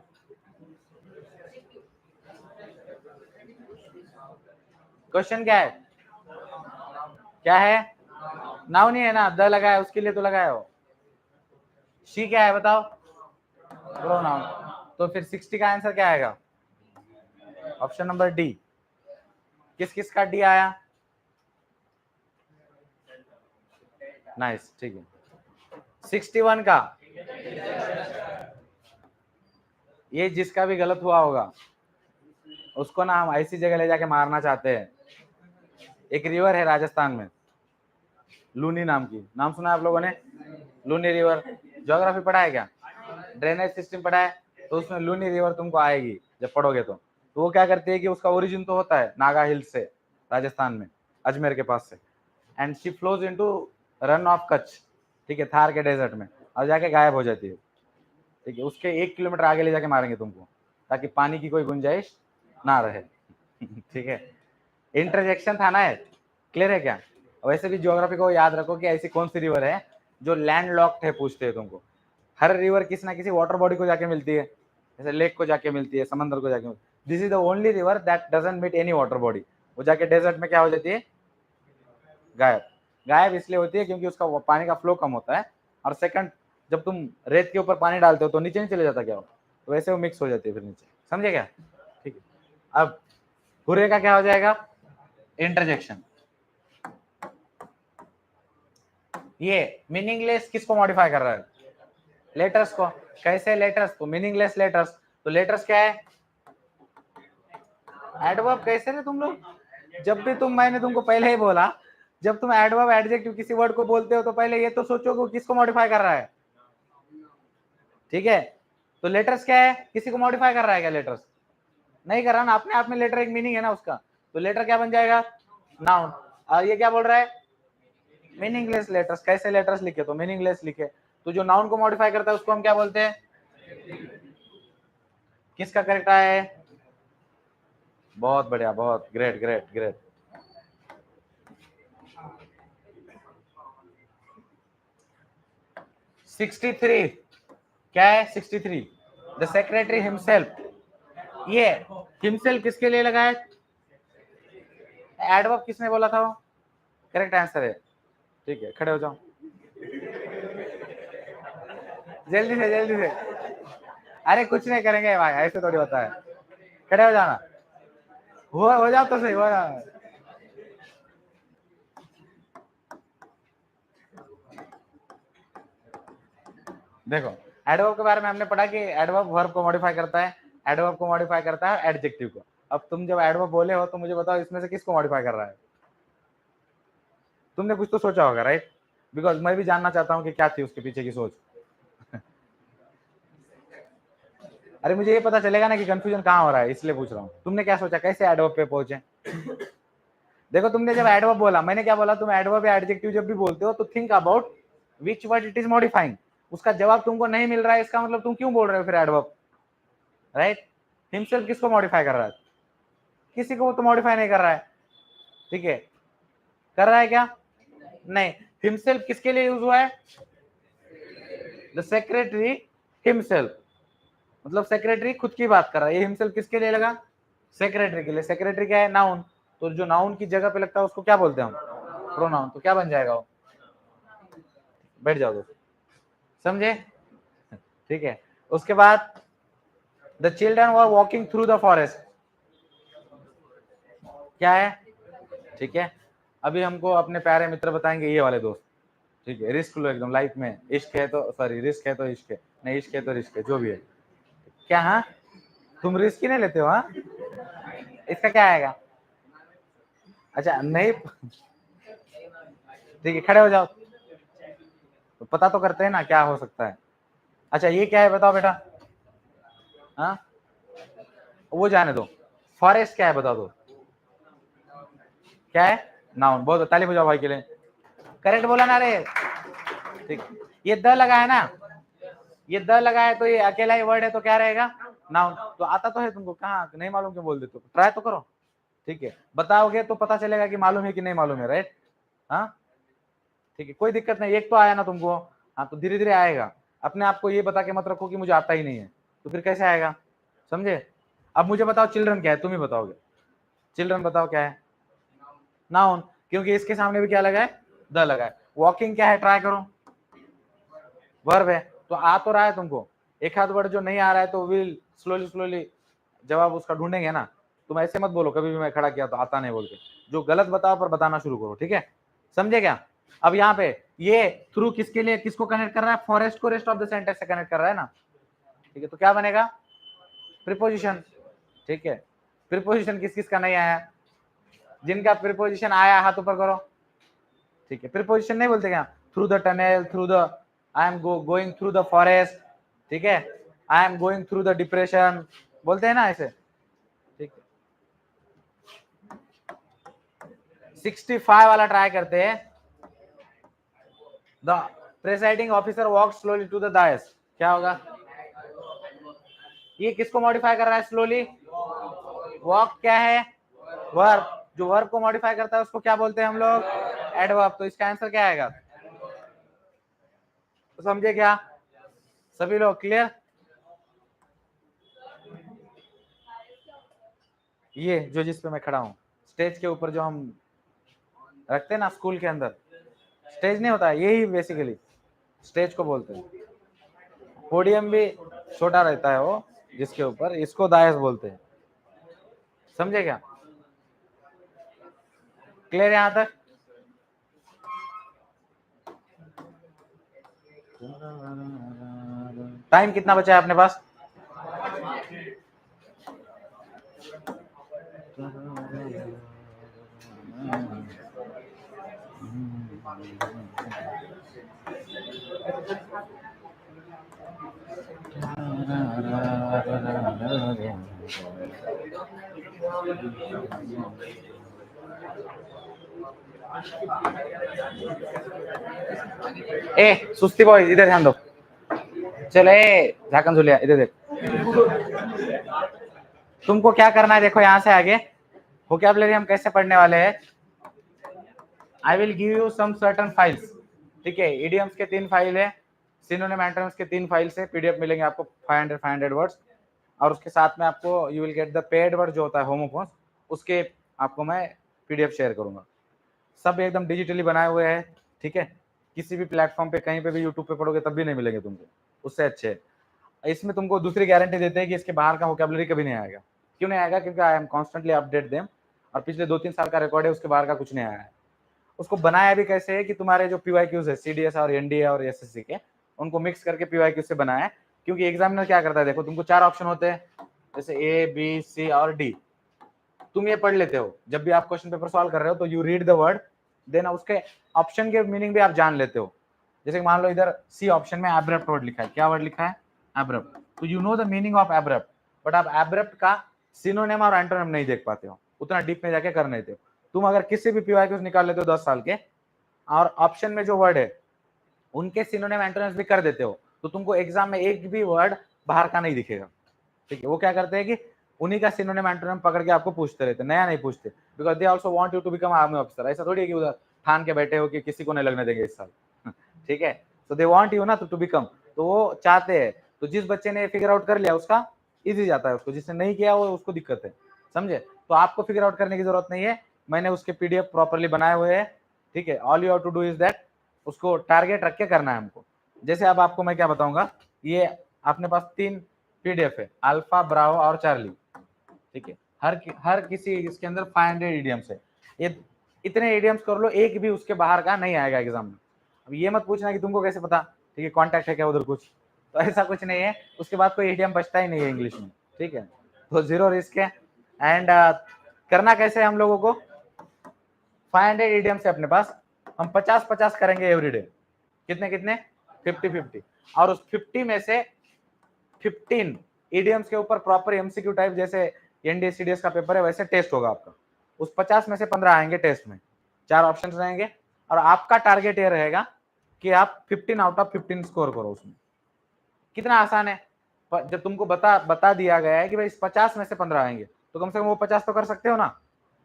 क्वेश्चन क्या है? क्या है? नाउन ही है ना, द लगा है उसके लिए तो लगाया हो। शी क्या है बताओ? प्रोनाउन। तो फिर 60 का आंसर क्या आएगा? Option number D. किस किस का डी आया? नाइस, ठीक है। 61 का, ये जिसका भी गलत हुआ होगा उसको ना हम ऐसी जगह ले जाके मारना चाहते हैं। एक रिवर है राजस्थान में, लूनी नाम की, नाम सुना है आप लोगों ने? लूनी रिवर, ज्योग्राफी पढ़ा है क्या? ड्रेनेज सिस्टम पढ़ा है? तो उसमें लूनी रिवर तुमको आएगी जब पढ़ोगे तो वो क्या करती है कि उसका ओरिजिन तो होता है नागा हिल्स से, राजस्थान में, अजमेर के पास से, and she flows into run of Kutch, ठीक है, थार के डेजर्ट में, और जाके गायब हो जाती है। ठीक है, उसके 1 किलोमीटर आगे ले जाके मारेंगे तुमको, ताकि पानी की कोई गुंजाइश ना रहे। ठीक है, इंटरजेक्शन था ना, क्लियर है क्या? वैसे भी ज्योग्राफी को याद रखो कि ऐसी कौन सी रिवर है जो लैंड लॉक्ड है, पूछते हैं तुमको। हर रिवर किसी ना किसी वाटर बॉडी को जाके मिलती है, जैसे लेक को जाके मिलती है, समंदर को जाके मिलती है। This is the only river that doesn't meet any water body. वो जाके डेजर्ट में क्या हो जाती है? गायब। गायब इसलिए होती है क्योंकि उसका पानी का फ्लो कम होता है, और सेकंड, जब तुम रेत के ऊपर पानी डालते हो तो नीचे नहीं चले जाता क्या? तो वैसे वो मिक्स हो जाती है फिर नीचे, समझे क्या? ठीक है, अब पूरे का क्या हो जाएगा? इंटरजेक्शन। ये मीनिंगलेस किसको मॉडिफाई कर रहा है? लेटर्स को। कैसे लेटर्स? तो मीनिंगलेस लेटर्स। तो लेटर्स क्या है? एडवर्ब। कैसे रे तुम लोग, जब भी मैंने तुमको पहले ही बोला, जब तुम एडवर्ब एडजेक्टिव किसी वर्ड को बोलते हो तो पहले ये तो सोचो कि किसको मॉडिफाई कर रहा है। ठीक है, तो लेटर्स क्या है? किसी को मॉडिफाई कर रहा है क्या? लेटर्स नहीं कर रहा ना, अपने आप में लेटर एक मीनिंग है ना उसका, तो लेटर क्या बन जाएगा? नाउन। और ये क्या बोल रहा है? Meaningless letters. कैसे लेटर्स लिखे? तो मीनिंगलेस लिखे। तो जो नाउन को मॉडिफाई करता है उसको हम क्या बोलते हैं? किसका करेक्ट है? बहुत बढ़िया, बहुत great great great. Sixty three क्या है? 63 द सेक्रेटरी हिमसेल्फ। ये हिमसेल्फ किसके लिए लगा है? एडवर्ब किसने बोला था? वो करेक्ट आंसर है। ठीक है, खड़े हो जाओ जल्दी से जल्दी से। अरे कुछ नहीं करेंगे भाई, ऐसे थोड़ी होता है। खड़े हो जाना, हो जाओ तो सही, हो जाओ। देखो, एडवर्ब के बारे में हमने पढ़ा कि एडवर्ब वर्ब को मॉडिफाई करता है, एडवर्ब को मॉडिफाई करता है एडजेक्टिव को। अब तुम जब एडवर्ब बोले हो तो मुझे बताओ इसमें से किसको मॉडिफाई कर रहा है? तुमने कुछ तो सोचा होगा, राइट? बिकॉज मैं भी जानना चाहता हूँ कि क्या थी उसके पीछे की सोच। अरे मुझे ये पता चलेगा ना कि कंफ्यूजन कहाँ हो रहा है, इसलिए पूछ रहा हूँ। तुमने क्या सोचा, कैसे एडवर्ब पे पहुंचे? देखो, तुमने जब एडवर्ब बोला, मैंने क्या बोला? तुम एडवर्ब या एडजेक्टिव जब भी बोलते हो तो think about which word it is modifying. उसका जवाब तुमको नहीं मिल रहा है, इसका मतलब तुम क्यों बोल रहे हो फिर एडवर्ब, राइट? हिमसेल्फ किसको मॉडिफाई कर रहा है? किसी को तो मॉडिफाई नहीं कर रहा है। ठीक है, कर रहा है क्या? नहीं। हिमसेल्फ किसके लिए यूज हुआ है? द सेक्रेटरी हिमसेल्फ, मतलब सेक्रेटरी खुद की बात कर रहा है। ये हिमसेल्फ किसके लिए लगा? सेक्रेटरी के लिए। सेक्रेटरी क्या है? नाउन। तो जो नाउन की जगह पे लगता है उसको क्या बोलते हैं हम? प्रोनाउन। तो क्या बन जाएगा वो? बैठ जाओ दोस्त, समझे? ठीक है, उसके बाद the children were walking through the forest, क्या है? ठीक है, अभी हमको अपने प्यारे मित्र बताएंगे ये वाले दोस्त। ठीक है, रिस्क लो एकदम लाइफ में। इश्क है तो, सॉरी, रिस्क है तो इश्क है, नहीं इश्क है तो रिस्क है, जो भी है। क्या? हाँ, तुम रिस्क ही नहीं लेते हो? हाँ, इसका क्या आएगा? अच्छा नहीं, ठीक है, खड़े हो जाओ। तो पता तो करते हैं ना क्या हो सकता है। अच्छा ये क्या है बताओ बेटा? हाँ, वो जाने दो। फॉरेस्ट क्या है बता दो? क्या है? नाउन। बहुत ताली बजाओ भाई के लिए, करेक्ट बोला ना रे। ठीक, ये द लगा है ना, ये द लगा है तो ये अकेला ही वर्ड है तो क्या रहेगा? नाउन। तो आता तो है तुमको, कहाँ नहीं मालूम क्यों बोल देते हो? ट्राई तो करो। ठीक है, बताओगे तो पता चलेगा कि मालूम है कि नहीं मालूम है, राइट? हाँ, ठीक है, कोई दिक्कत नहीं। एक तो आया ना तुमको, हाँ, तो धीरे धीरे आएगा। अपने आप को ये बता के मत रखो कि मुझे आता ही नहीं है, तो फिर कैसे आएगा? समझे? अब मुझे बताओ चिल्ड्रन क्या है, तुम ही बताओगे। चिल्ड्रन बताओ क्या है? नाउन, क्योंकि इसके सामने भी क्या लगा है? द लगा है। वॉकिंग क्या है? ट्राई करो, वर्ब है। तो आ तो रहा है तुमको, एक हाथ वर्ड जो नहीं आ रहा है तो विल स्लोली स्लोली जवाब उसका ढूंढेंगे ना। तुम ऐसे मत बोलो कभी भी मैं खड़ा किया तो आता नहीं बोल के, जो गलत बताओ पर बताना शुरू करो, ठीक है, समझे क्या। अब यहाँ पे ये थ्रू किसके लिए, किसको कनेक्ट कर रहा है, फॉरेस्ट को रेस्ट ऑफ द सेंटेंस से कनेक्ट कर रहा है ना, ठीक है, तो क्या बनेगा, प्रीपोजिशन, ठीक है। प्रीपोजिशन किस किस का नहीं आया, जिनका प्रीपोजिशन आया हाथ ऊपर करो, ठीक है। प्रीपोजिशन नहीं बोलते क्या, through the tunnel, through the, I am going through the forest, ठीक है, आई am going through the depression, बोलते हैं ना ऐसे, ठीक है। 65 वाला ट्राई करते हैं, the presiding officer walk slowly to the dais, क्या होगा, ये किसको मॉडिफाई कर रहा है स्लोली, वॉक क्या है, वर्ब, जो वर्ब को मॉडिफाई करता है उसको क्या बोलते हैं हम लोग, एडवर्ब, तो इसका आंसर क्या आएगा, तो समझे क्या सभी लोग, क्लियर। ये जो जिस पे मैं खड़ा हूँ, स्टेज के ऊपर जो हम रखते हैं ना स्कूल के अंदर, स्टेज नहीं होता, यही बेसिकली स्टेज को बोलते हैं। पोडियम भी छोटा रहता है वो जिसके ऊपर, इसको दायस बोलते हैं, समझे क्या, क्लियर यहां तक। टाइम कितना बचा है अपने पास, ए सुस्ती बॉय इधर ध्यान दो, चले झाकन झुलिया इधर देख, तुमको क्या करना है देखो यहाँ से आगे वोकैबुलरी हम कैसे पढ़ने वाले हैं, I will give you some certain files, ठीक है, इडियम्स के 3 फाइल है, सिनोनिम एंटोनिम्स के 3 फाइल से पीडीएफ मिलेंगे आपको 500 वर्ड्स, और उसके साथ में आपको you will get the paid word जो होता है होमोफोन्स, उसके आपको मैं पीडीएफ शेयर करूंगा, सब एकदम डिजिटली बनाए हुए हैं, ठीक है, किसी भी प्लेटफॉर्म पे कहीं पे भी यूट्यूब पे पढ़ोगे तब भी नहीं मिलेंगे तुमको, उससे अच्छे है। इसमें तुमको दूसरी गारंटी देते हैं कि इसके बाहर का वोकैबुलरी कभी नहीं आएगा, क्यों नहीं आएगा, क्योंकि I am constantly update them, और पिछले 2-3 साल का रिकॉर्ड है, उसके बाहर का कुछ नहीं आया है। उसको बनाया भी कैसे है कि तुम्हारे जो पीवाईक्यूज है सीडीएस और एनडीए और एसएससी के, उनको मिक्स करके पीवाईक्यू से बनाया है, क्योंकि एग्जामिनर क्या करता है, देखो तुमको 4 ऑप्शन होते हैं, जैसे ए बी सी और डी, तुम ये पढ़ लेते हो, जब भी आप क्वेश्चन पेपर सॉल्व कर रहे हो तो you read the word, then उसके ऑप्शन के मीनिंग भी आप जान लेते हो, जैसे मान लो इधर सी ऑप्शन में एब्रप्ट वर्ड लिखा है, क्या वर्ड लिखा है, एब्रप्ट, तो you know the meaning of abrupt, but आप एब्रप्ट का सिनोनिम और एंटोनिम नहीं देख पाते हो, उतना डीप में जाके कर नहीं थे। तुम अगर किसी भी पीवाईक्यूज निकाल लेते हो 10 साल के, और ऑप्शन में जो वर्ड है उनके सिनोनिम एंटोनिम्स भी कर देते हो, तो तुमको एग्जाम में एक भी वर्ड बाहर का नहीं दिखेगा, ठीक है। वो क्या करते हैं कि उन्हीं का सिनोनिम एंटोनिम पकड़ के आपको पूछते रहते, नया नहीं पूछते, because they also want you to become army officer, ऐसा थोड़ी है कि उधर ठान के बैठे हो कि किसी को नहीं लगने देंगे इस साल, ठीक है, सो दे वांट यू ना टू बिकम, तो वो चाहते हैं, तो जिस बच्चे ने फिगर आउट कर लिया उसका इजी जाता है, उसको जिसने नहीं किया वो उसको दिक्कत है, समझे, तो आपको फिगर आउट करने की जरूरत नहीं है, मैंने उसके पीडीएफ प्रॉपर्ली बनाए हुए हैं, ठीक है, all you have to do is that, उसको टारगेट रख के करना है हमको। जैसे अब आपको मैं क्या बताऊंगा, ये अपने पास 3 पीडीएफ है, अल्फा, ब्रावो और चार्ली, ठीक है, हर किसी इसके अंदर 500 इडियम्स है, ये इतने इडियम्स कर लो, एक भी उसके बाहर का नहीं आएगा एग्जाम में। अब ये मत पूछना कि तुमको कैसे पता, ठीक है, कॉन्टैक्ट है क्या उधर कुछ, तो ऐसा कुछ नहीं है, उसके बाद कोई इडियम बचता ही नहीं है इंग्लिश में, ठीक है, तो जीरो रिस्क है। एंड करना कैसे है हम लोगों को, 500 इडियम्स है अपने पास, हम 50-50 करेंगे एवरीडे, कितने कितने, 50-50, और उस 50 में से 15 इडियम्स के ऊपर प्रॉपर एमसीक्यू टाइप, जैसे एनडीए सीडीएस का पेपर है वैसे टेस्ट होगा आपका, उस 50 में से 15 आएंगे टेस्ट में, 4 ऑप्शन रहेंगे, और आपका टारगेट ये रहेगा कि आप 15 आउट ऑफ 15 स्कोर करो उसमें। कितना आसान है, जब तुमको बता दिया गया है कि भाई इस 50 में से 15 आएंगे, तो कम से कम वो 50 तो कर सकते हो ना।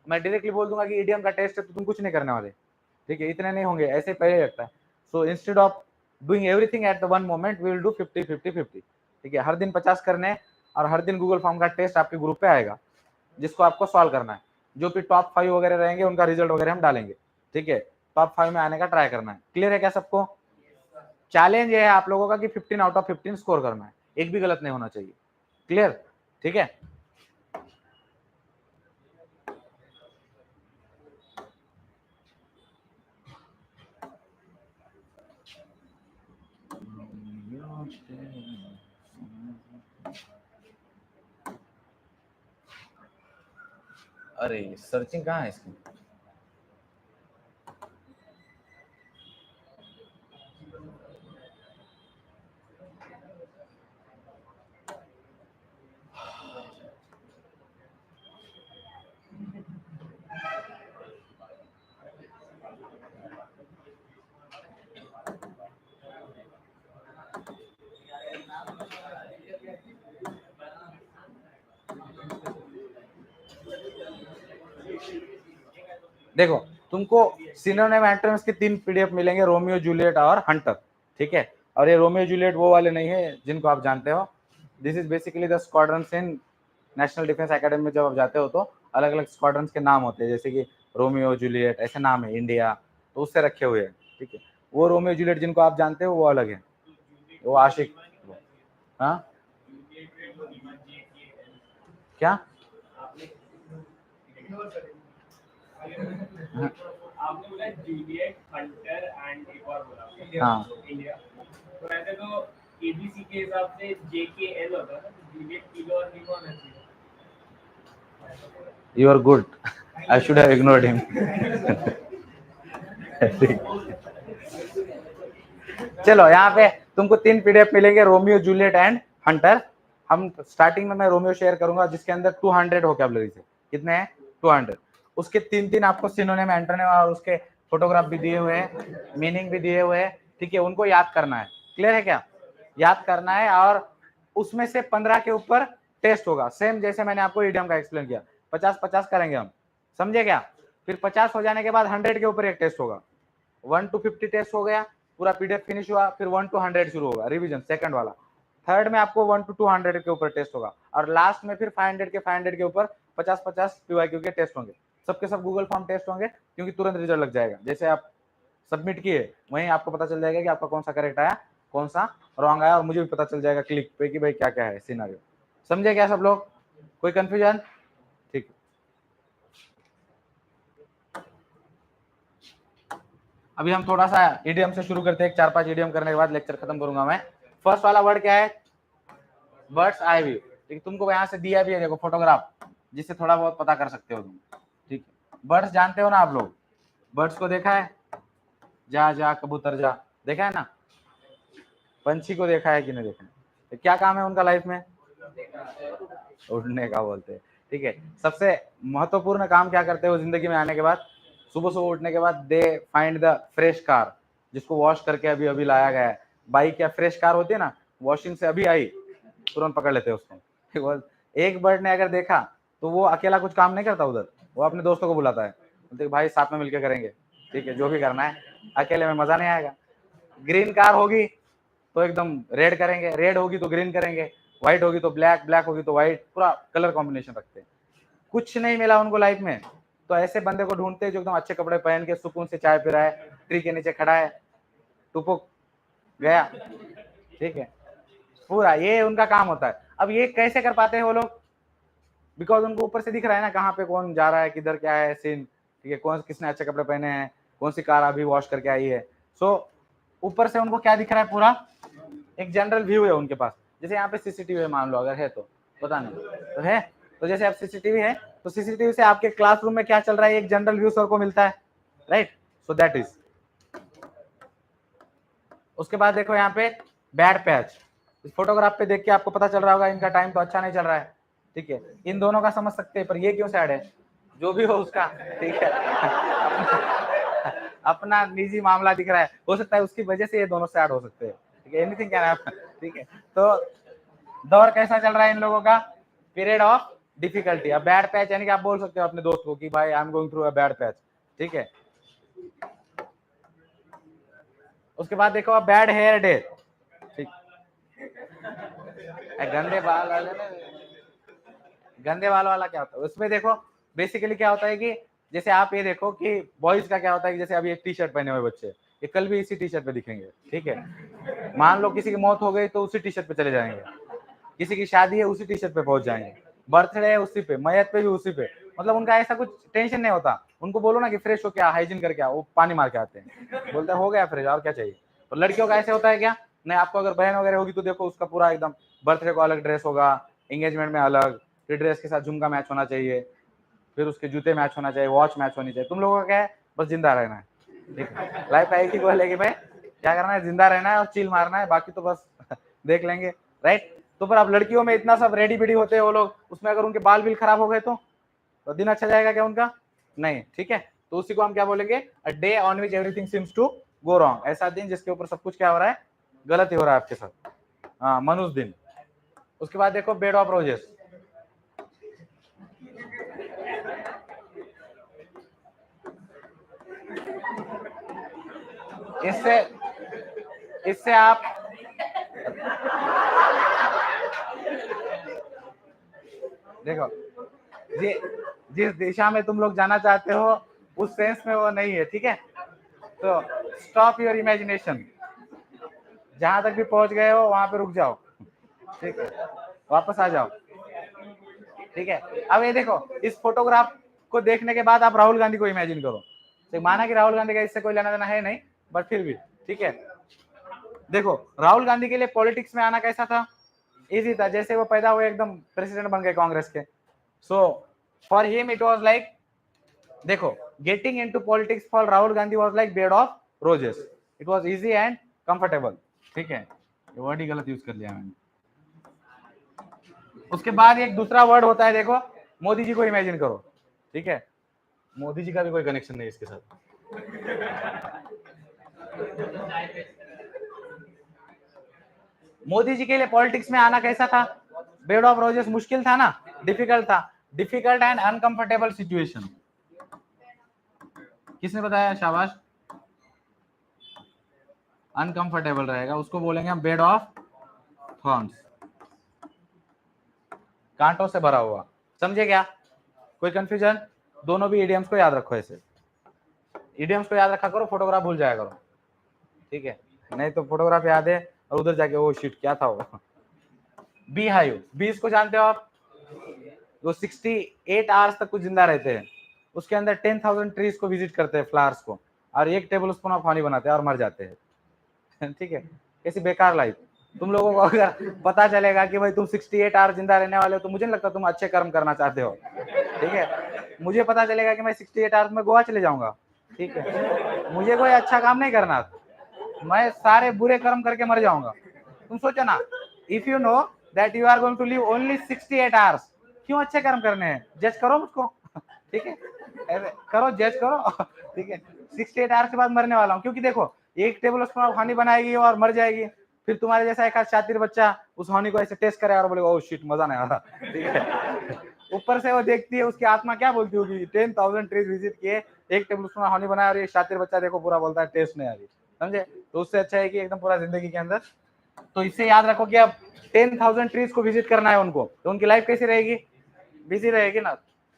मैं डायरेक्टली बोल दूंगा कि ईडीएम का टेस्ट है तो तुम कुछ नहीं करने वाले, ठीक है, इतने नहीं होंगे, ऐसे पहले लगता है। So instead of doing everything at the one moment we will do 50-50-50, ठीक है, हर दिन 50 करने, और हर दिन गूगल फॉर्म का टेस्ट आपके ग्रुप पे आएगा जिसको आपको सॉल्व करना है, जो भी टॉप 5 वगैरह रहेंगे उनका रिजल्ट वगैरह हम डालेंगे, ठीक है, टॉप 5 में आने का ट्राई करना है। क्लियर है क्या सबको, चैलेंज ये है आप लोगों का कि 15 आउट ऑफ 15 स्कोर करना है, एक भी गलत नहीं होना चाहिए, क्लियर, ठीक है। अरे सर्चिंग कहाँ है इसकी? देखो तुमको सिनोनिम एंटोनिम्स के 3 पीडीएफ मिलेंगे, रोमियो जूलियट और हंटर, ठीक है। और ये रोमियो जूलियट वो वाले नहीं है जिनको आप जानते हो। This is basically the squadrons in national defence academy में जब आप जाते हो तो अलग अलग स्क्वाड्रंस के नाम होते हैं, जैसे कि रोमियो जूलियट ऐसे नाम है इंडिया, तो उससे रखे हुए हैं, ठीक है। वो रोमियो जूलियट जिनको आप जानते हो वो अलग है, वो आशिक। हाँ क्या? आपने बोला जूलियट, हंटर एंड एक और बोला हाँ इंडिया, तो ऐसे तो एबीसी के हिसाब से जेकेएल होता है ना, जूलियट किलो और नीमो होना चाहिए। You are good, I should have ignored him. चलो यहाँ पे तुमको 3 पीडीएफ मिलेंगे, रोमियो जूलियट एंड हंटर। हम स्टार्टिंग में मैं रोमियो शेयर करूंगा जिसके अंदर 200 वोकैबुलरी है। कितने हैं? 200। उसके 3 आपको सिनोनिम एंटोनिम और उसके फोटोग्राफ भी दिए हुए हैं, मीनिंग भी दिए हुए हैं, ठीक है। उनको याद करना है, क्लियर है क्या? याद करना है और उसमें से 15 के ऊपर टेस्ट होगा, सेम जैसे मैंने आपको इडियम का एक्सप्लेन किया। 50-50 करेंगे हम, समझे क्या? फिर 50 हो जाने के बाद 100 के ऊपर एक टेस्ट होगा। 1 to 50 टेस्ट हो गया, पूरा पीडीएफ फिनिश हुआ, फिर 1 to 100 शुरू होगा रिवीजन सेकंड वाला। थर्ड में आपको 1 to 200 के ऊपर टेस्ट होगा और लास्ट में फिर 500 के ऊपर 50-50 पीवाईक्यू के टेस्ट होंगे। सबके सब गूगल फॉर्म टेस्ट होंगे क्योंकि तुरंत रिजल्ट लग जाएगा। जैसे आप सबमिट किए वहीं आपको पता चल जाएगा कि आपका कौन सा करेक्ट आया, कौन सा रॉन्ग आया, और मुझे भी पता चल जाएगा क्लिक पे कि भाई क्या क्या है सिनेरियो। समझे क्या सब लोग? कोई कंफ्यूजन? ठीक। अभी हम थोड़ा सा इडियम से शुरू करते हैं, 4-5 इडियम करने के बाद लेक्चर खत्म करूंगा मैं। फर्स्ट वाला वर्ड क्या है? बर्ड्स आई व्यू, ठीक। तुमको यहाँ से दिया भी है देखो फोटोग्राफ, जिससे थोड़ा बहुत पता कर सकते हो तुम, ठीक है। बर्ड्स जानते हो ना आप लोग? बर्ड्स को देखा है? जा जा कबूतर जा, देखा है ना? पंछी को देखा है कि नहीं देखा है? तो क्या काम है उनका लाइफ में? उड़ने का बोलते हैं, ठीक है। सबसे महत्वपूर्ण काम क्या करते हो जिंदगी में आने के बाद? सुबह सुबह उठने के बाद they find the fresh car, जिसको वॉश करके अभी अभी लाया गया है। बाइक या फ्रेश कार होती है ना, वॉशिंग से अभी आई, तुरंत पकड़ लेते हैं उसको। एक बर्ड ने अगर देखा तो वो अकेला कुछ काम नहीं करता उधर, वो अपने दोस्तों को बुलाता है, बोलते भाई साथ में मिलकर करेंगे, ठीक है, जो भी करना है, अकेले में मजा नहीं आएगा। ग्रीन कार होगी तो एकदम रेड करेंगे, रेड होगी तो ग्रीन करेंगे, व्हाइट होगी तो ब्लैक, ब्लैक होगी तो व्हाइट, पूरा कलर कॉम्बिनेशन रखते हैं। कुछ नहीं मिला उनको लाइफ में तो ऐसे बंदे को ढूंढते हैं जो एकदम अच्छे कपड़े पहन के सुकून से चाय पी रहा है, ट्री के नीचे खड़ा है, टुपुक गया, ठीक है। पूरा ये उनका काम होता है। अब ये कैसे कर पाते हैं वो लोग? बिकॉज उनको ऊपर से दिख रहा है ना कहाँ पे कौन जा रहा है, किधर क्या है सीन, ठीक है, कौन किसने अच्छे कपड़े पहने हैं, कौन सी कार अभी वॉश करके आई है। सो ऊपर से उनको क्या दिख रहा है? पूरा एक जनरल व्यू है उनके पास। जैसे यहाँ पे सीसीटीवी है मान लो, अगर है तो पता नहीं तो है, तो जैसे आप सीसीटीवी है तो सीसीटीवी से आपके क्लासरूम में क्या चल रहा है एक जनरल व्यू सर को मिलता है, राइट? So that is. उसके बाद देखो यहाँ पे बैड पैच, इस फोटोग्राफ पे देख के आपको पता चल रहा होगा इनका टाइम तो अच्छा नहीं चल रहा है, ठीक है। इन दोनों का समझ सकते हैं, पर ये क्यों सैड है? जो भी हो उसका, ठीक है। अपना निजी मामला दिख रहा है, हो सकता है उसकी वजह से ये दोनों सैड हो सकते हैं, ठीक है। एनीथिंग कैन हैपन, ठीक है। तो दौर कैसा चल रहा है इन लोगों का? Period of difficulty. अब बैड पैच यानी कि आप बोल सकते हो अपने दोस्त को कि भाई आई am going through a bad patch, ठीक है। उसके बाद देखो अब बैड हेयर डे, ठीक। गंदे बाल वाले ना, गंदे बाल वाला क्या होता है उसमें? देखो बेसिकली क्या होता है कि जैसे आप ये देखो कि बॉयज का क्या होता है कि जैसे अभी एक टी शर्ट पहने हुए बच्चे, ये कल भी इसी टी शर्ट पे दिखेंगे, ठीक है। मान लो किसी की मौत हो गई तो उसी टी शर्ट पे चले जाएंगे, किसी की शादी है उसी टी शर्ट पे पहुंच जाएंगे, बर्थडे है उसी पे, मैयत पे भी उसी पे। मतलब उनका ऐसा कुछ टेंशन नहीं होता। उनको बोलो ना कि फ्रेश हो क्या, हाइजीन करके आओ, वो पानी मार के आते हैं, बोलते हैं हो गया फ्रेश, और क्या चाहिए। तो लड़कियों का ऐसे होता है क्या? नहीं, आपको अगर बहन वगैरह होगी तो देखो उसका पूरा एकदम बर्थडे को अलग ड्रेस होगा, एंगेजमेंट में अलग, फिर ड्रेस के साथ झुमका मैच होना चाहिए, फिर उसके जूते मैच होना चाहिए, वॉच मैच होनी चाहिए। तुम लोगों का क्या है, बस जिंदा रहना है, ठीक है। लाइफ का एक ही गोल है कि भाई क्या करना है, जिंदा रहना है और चिल मारना है, बाकी तो बस देख लेंगे, राइट। तो फिर आप लड़कियों में इतना सब रेडी बेडी होते हैं वो लोग, उसमें अगर उनके बाल बिल खराब हो गए तो दिन अच्छा जाएगा क्या उनका? नहीं, ठीक है। तो उसी को हम क्या बोलेंगे, a day on which everything seems to go wrong, ऐसा दिन जिसके ऊपर सब कुछ क्या हो रहा है, गलत ही हो रहा है आपके साथ, हाँ, मनुष्य दिन। उसके बाद देखो बेड ऑफ रोजेस, इससे आप देखो जिस दिशा में तुम लोग जाना चाहते हो उस सेंस में वो नहीं है, ठीक है। तो स्टॉप योर इमेजिनेशन, जहां तक भी पहुंच गए हो वहां पे रुक जाओ, ठीक है, वापस आ जाओ, ठीक है। अब ये देखो, इस फोटोग्राफ को देखने के बाद आप राहुल गांधी को इमेजिन करो। तो माना कि राहुल गांधी का इससे कोई लेना देना है नहीं, बट फिर भी ठीक है। देखो राहुल गांधी के लिए पॉलिटिक्स में आना कैसा था, इजी था, जैसे वो पैदा हुए एकदम प्रेसिडेंट बन गए कांग्रेस के। So for him it was like, देखो getting into politics for Rahul Gandhi was like bed of roses, it was easy and comfortable, ठीक है। ये वर्ड ही गलत यूज कर लिया मैंने। उसके बाद एक दूसरा वर्ड होता है, देखो मोदी जी को इमेजिन करो, ठीक है। मोदी जी का भी कोई कनेक्शन नहीं इसके साथ। मोदी जी के लिए पॉलिटिक्स में आना कैसा था, बेड ऑफ रोजेस, मुश्किल था ना, डिफिकल्ट था, डिफिकल्ट एंड अनकंफर्टेबल सिचुएशन। किसने बताया, शाबाश। अनकंफर्टेबल रहेगा, उसको बोलेंगे हम बेड ऑफ थॉर्न्स, कांटों से भरा हुआ, समझे क्या? कोई कंफ्यूजन? दोनों भी इडियम्स को याद रखो, ऐसे इडियम्स को याद रखा करो, फोटोग्राफ भूल जाया करो, ठीक है। नहीं तो फोटोग्राफ याद है और उधर जाके वो शिट क्या था वो। बी हाइव, बीज को जानते हो आप, वो 68 आवर्स तक कुछ जिंदा रहते हैं, उसके अंदर 10,000 ट्रीज को विजिट करते हैं, फ्लावर्स को, और 1 टेबल स्पून ऑफ हनी बनाते हैं और मर जाते हैं। ठीक है, कैसी बेकार लाइफ। तुम लोगों को अगर पता चलेगा कि भाई तुम 68 आवर जिंदा रहने वाले हो, तो मुझे नहीं लगता तुम अच्छे कर्म करना चाहते हो, ठीक है। मुझे पता चलेगा कि मैं 68 आवर्स में गोवा चले जाऊंगा, ठीक है, मुझे कोई अच्छा काम नहीं करना, मैं सारे बुरे कर्म करके मर जाऊंगा। तुम सोचो ना, if you know that you are going to live only 68 hours, क्यों अच्छे कर्म करने हैं? जज करो मुझको, ठीक है, करो, जज करो, ठीक है। 68 आवर्स के बाद मरने वाला हूँ, क्योंकि देखो 1 टेबल स्पून ऑफ हनी बनाएगी और मर जाएगी, फिर तुम्हारे जैसा एक शातिर बच्चा उस हनी को ऐसे टेस्ट करे और बोलेगा ओह शिट मजा नहीं आ रहा, ठीक है। ऊपर से वो देखती है, उसकी आत्मा क्या बोलती होगी, 10,000 ट्रीज विजिट किए, 1 टेबल स्पून हनी बनाया, और ये शातिर बच्चा देखो पूरा बोलता है टेस्ट नहीं आ रही, समझे? तो उससे अच्छा है कि एकदम पूरा जिंदगी के अंदर, तो इससे याद रखो कि अब 10,000 ट्रीज को विजिट करना है उनको, तो उनकी लाइफ कैसी रहेगी, बिजी रहेगी ना।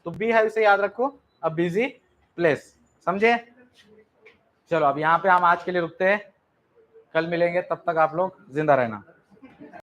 तो बी हाइव से याद रखो अ बिजी प्लेस, समझे? चलो अब यहाँ पे हम आज के लिए रुकते हैं, कल मिलेंगे, तब तक आप लोग जिंदा रहना।